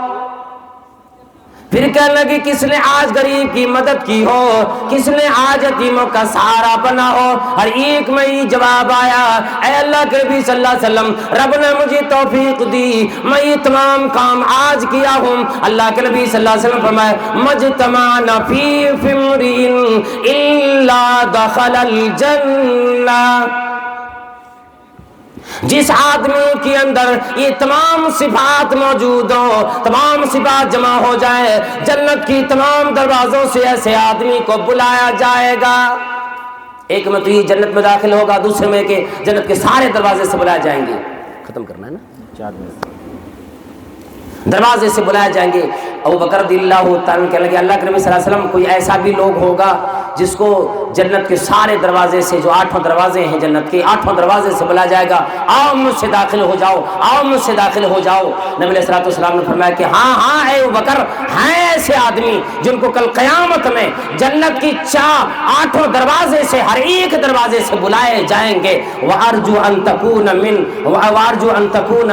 پھر کہنے لگی کس نے آج غریب کی مدد کی ہو، کس نے آج یتیموں کا سہارا بنا ہو؟ ہر ایک میں یہ جواب آیا اے اللہ کے نبی صلی اللہ علیہ وسلم رب نے مجھے توفیق دی، میں یہ تمام کام آج کیا ہوں۔ اللہ کے نبی صلی اللہ علیہ وسلم فرمائے مجتمعنا فی امرئ الا دخل الجنہ، جس آدمی کے اندر یہ تمام صفات موجود ہوں، تمام صفات جمع ہو جائے، جنت کی تمام دروازوں سے ایسے آدمی کو بلایا جائے گا۔ ایک میں تو یہ جنت میں داخل ہوگا، دوسرے میں کہ جنت کے سارے دروازے سے بلائے جائیں گے۔ ختم کرنا ہے نا، 4 منٹ، دروازے سے بلائے جائیں گے۔ ابوبکر رضی اللہ تعالیٰ کہنے لگے اللہ کے نبی صلی اللہ علیہ وسلم کوئی ایسا بھی لوگ ہوگا جس کو جنت کے سارے دروازے سے، جو 8 دروازے ہیں جنت کے، 8 دروازے سے بلایا جائے گا آؤ مجھ سے داخل ہو جاؤ، آؤ مجھ سے داخل ہو جاؤ۔ نبی علیہ الصلوۃ والسلام نے فرمایا کہ ہاں ہاں اے ابوبکر ہیں ایسے آدمی جن کو کل قیامت میں جنت کی 8 دروازے سے ہر ایک دروازے سے بلائے جائیں گے۔ وارجو ان تکون من، وارجو ان تکون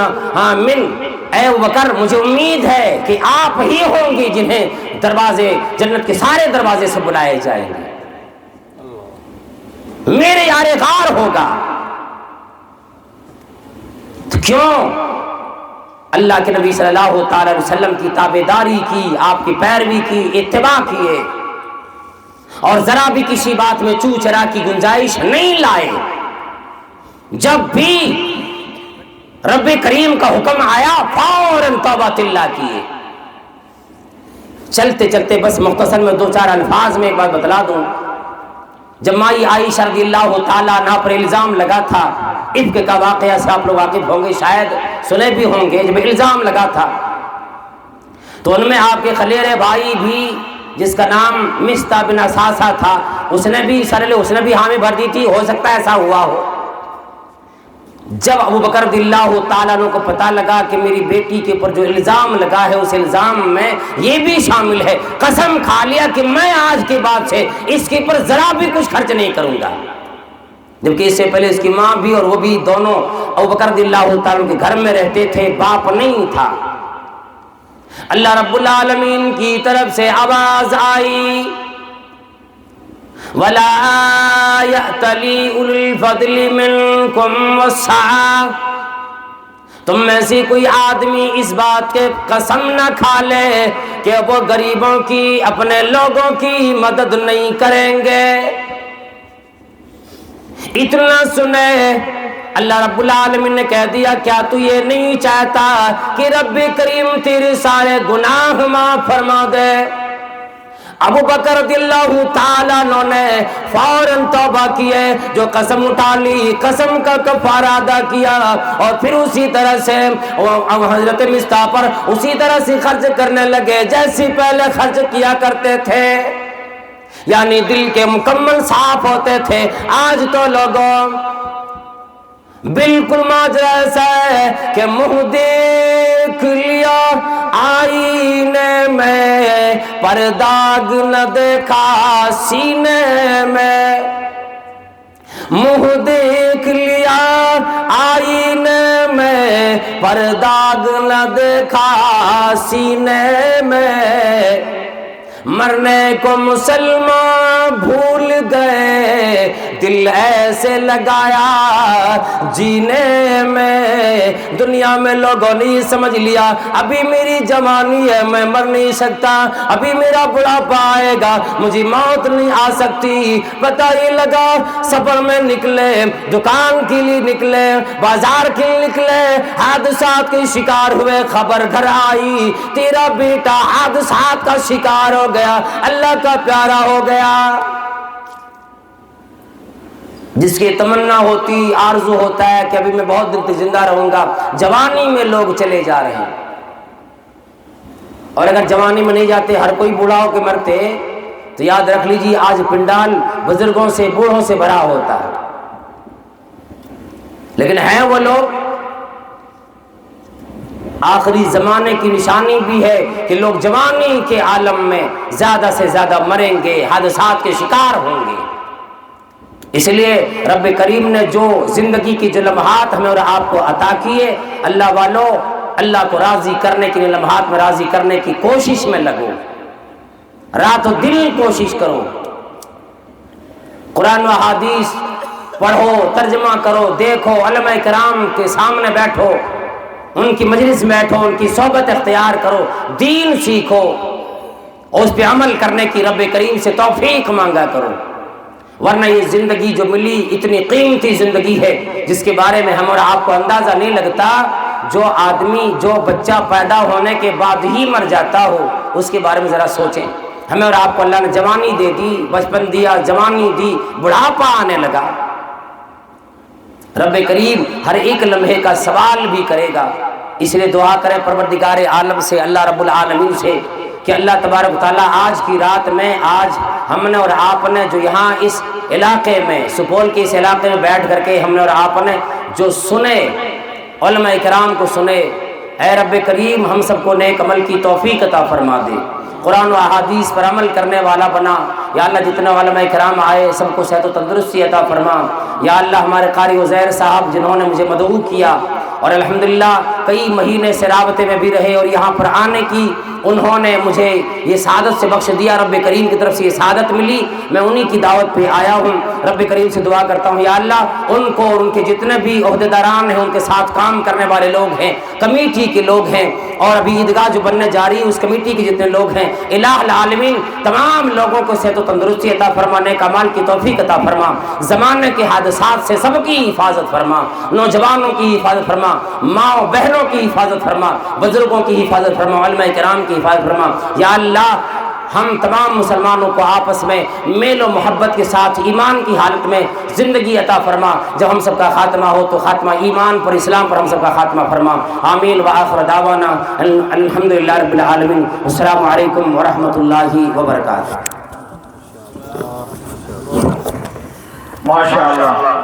من، اے ابوبکر مجھے امید ہے کہ آپ ہی ہوں گی جنہیں دروازے جنت کے سارے دروازے سے بلائے جائیں گے، میرے یار غار ہوگا۔ تو کیوں اللہ کے نبی صلی اللہ تعالی وسلم کی تابعداری کی، آپ کی پیروی کی، اتباع کیے اور ذرا بھی کسی بات میں چو چرا کی گنجائش نہیں لائے۔ جب بھی رب کریم کا حکم آیا فوراً توبۃ اللہ کیے۔ چلتے چلتے بس مختصر میں 2-4 الفاظ میں ایک بات بتلا دوں۔ جب مائی عائشہ رضی اللہ تعالیٰ عنہا پر الزام لگا تھا، افک کا واقعہ سے آپ لوگ واقف ہوں گے، شاید سنے بھی ہوں گے، جب الزام لگا تھا تو ان میں آپ کے خلیرے بھائی بھی جس کا نام مستہ بن اساسہ تھا، اس نے بھی حامی بھر دی تھی، ہو سکتا ہے ایسا ہوا ہو۔ جب ابوبکر رضی اللہ تعالیٰ عنہ کو پتہ لگا کہ میری بیٹی کے اوپر جو الزام لگا ہے اس الزام میں یہ بھی شامل ہے، قسم کھا لیا کہ میں آج کے بعد سے اس کے اوپر ذرا بھی کچھ خرچ نہیں کروں گا۔ جبکہ اس سے پہلے اس کی ماں بھی اور وہ بھی دونوں ابوبکر رضی اللہ تعالیٰ عنہ کے گھر میں رہتے تھے، باپ نہیں تھا۔ اللہ رب العالمین کی طرف سے آواز آئی وَلَا يَأْتَلِي أُولُو الْفَضْلِ مِنْكُمْ وَالسَّعَةِ، تم میں سے کوئی آدمی اس بات کے قسم نہ کھا لے کہ وہ غریبوں کی، اپنے لوگوں کی مدد نہیں کریں گے۔ اتنا سنے اللہ رب العالمین نے کہہ دیا کیا تو یہ نہیں چاہتا کہ رب کریم تیرے سارے گناہ معاف فرما دے؟ ابو بکر رضی اللہ تعالیٰ عنہ نے فوراً توبہ کیے، جو قسم اٹھا لی قسم کا کفارہ ادا کیا، اور پھر اسی طرح سے حضرت مصطفیٰ پر اسی طرح سے خرچ کرنے لگے جیسی پہلے خرچ کیا کرتے تھے، یعنی دل کے مکمل صاف ہوتے تھے۔ آج تو لوگوں بالکل ماجرا ایسا ہے کہ منہ دیکھ لیا آئینے میں، پر داغ نہ دیکھا سینے میں، منہ دیکھ لیا آئینے میں، پر داغ نہ دیکھا سینے میں، مرنے کو مسلمان بھول گئے، دل ایسے لگایا جینے میں۔ دنیا میں لوگوں نے یہ سمجھ لیا ابھی میری جوانی ہے، میں مر نہیں سکتا، ابھی میرا بڑھاپا آئے گا، مجھے موت نہیں آ سکتی۔ پتہ ہی لگا سفر میں نکلے، دکان کے لیے نکلے، بازار کے لیے نکلے، حادثات کے شکار ہوئے، خبر گھر آئی تیرا بیٹا حادثات کا شکار ہو گیا، اللہ کا پیارا ہو گیا۔ جس کی تمنا ہوتی، آرزو ہوتا ہے کہ ابھی میں بہت دن تک زندہ رہوں گا، جوانی میں لوگ چلے جا رہے ہیں، اور اگر جوانی میں نہیں جاتے، ہر کوئی بوڑھا ہو کے مرتے، تو یاد رکھ لیجیے آج پنڈال بزرگوں سے بوڑھوں سے بھرا ہوتا ہے۔ لیکن ہیں وہ لوگ، آخری زمانے کی نشانی بھی ہے کہ لوگ جوانی کے عالم میں زیادہ سے زیادہ مریں گے، حادثات کے شکار ہوں گے۔ اس لیے رب کریم نے جو زندگی کی جو لمحات ہمیں اور آپ کو عطا کیے، اللہ والوں اللہ کو راضی کرنے کے لیے لمحات میں راضی کرنے کی کوشش میں لگو، رات و دن کوشش کرو، قرآن و حدیث پڑھو، ترجمہ کرو، دیکھو، علماء کرام کے سامنے بیٹھو، ان کی مجلس میں بیٹھو، ان کی صحبت اختیار کرو، دین سیکھو، اور اس پہ عمل کرنے کی رب کریم سے توفیق مانگا کرو۔ ورنہ یہ زندگی جو ملی اتنی قیمتی زندگی ہے جس کے بارے میں ہم اور آپ کو اندازہ نہیں لگتا۔ جو آدمی جو بچہ پیدا ہونے کے بعد ہی مر جاتا ہو اس کے بارے میں ذرا سوچیں۔ ہمیں اور آپ کو اللہ نے جوانی دے دی، بچپن دیا، جوانی دی، بڑھاپا آنے لگا۔ رب کریم ہر ایک لمحے کا سوال بھی کرے گا، اس لیے دعا کریں پروردگار عالم سے، اللہ رب العالمین سے، کہ اللہ تبارک و تعالیٰ آج کی رات میں، آج ہم نے اور آپ نے جو یہاں اس علاقے میں، سپول کے اس علاقے میں بیٹھ کر کے ہم نے اور آپ نے جو سنے، علماء کرام کو سنے، اے رب کریم ہم سب کو نیک عمل کی توفیق عطا فرما دے، قرآن و احادیث پر عمل کرنے والا بنا۔ یا اللہ جتنے علماء کرام آئے سب کو صحت و تندرستی عطا فرما۔ یا اللہ ہمارے قاری عزیر صاحب جنہوں نے مجھے مدعو کیا اور الحمدللہ کئی مہینے سے رابطے میں بھی رہے اور یہاں پر آنے کی انہوں نے مجھے یہ سعادت سے بخش دیا، رب کریم کی طرف سے یہ سعادت ملی، میں انہی کی دعوت پہ آیا ہوں۔ رب کریم سے دعا کرتا ہوں یا اللہ ان کو اور ان کے جتنے بھی عہدیداران ہیں، ان کے ساتھ کام کرنے والے لوگ ہیں، کمیٹی کے لوگ ہیں، اور ابھی عیدگاہ جو بننے جا رہی ہے اس کمیٹی کے جتنے لوگ ہیں، الہ العالمین تمام لوگوں کو صحت و تندرستی عطا فرما، نیک اعمال کی توفیق عطا فرما، زمانے کے حادثات سے سب کی حفاظت فرما، نوجوانوں کی حفاظت فرما، ماں بہنوں کی حفاظت فرما، بزرگوں کی حفاظت فرما، علماء کرام کی حفاظت فرما۔ یا اللہ ہم تمام مسلمانوں کو آپس میں میل و محبت کے ساتھ ایمان کی حالت میں زندگی عطا فرما، جب ہم سب کا خاتمہ ہو تو خاتمہ ایمان پر، اسلام پر ہم سب کا خاتمہ فرما، آمین۔ وآخر دعوانا الحمدللہ رب العالمین، السلام علیکم ورحمۃ اللہ وبرکاتہ۔ ماشاءاللہ۔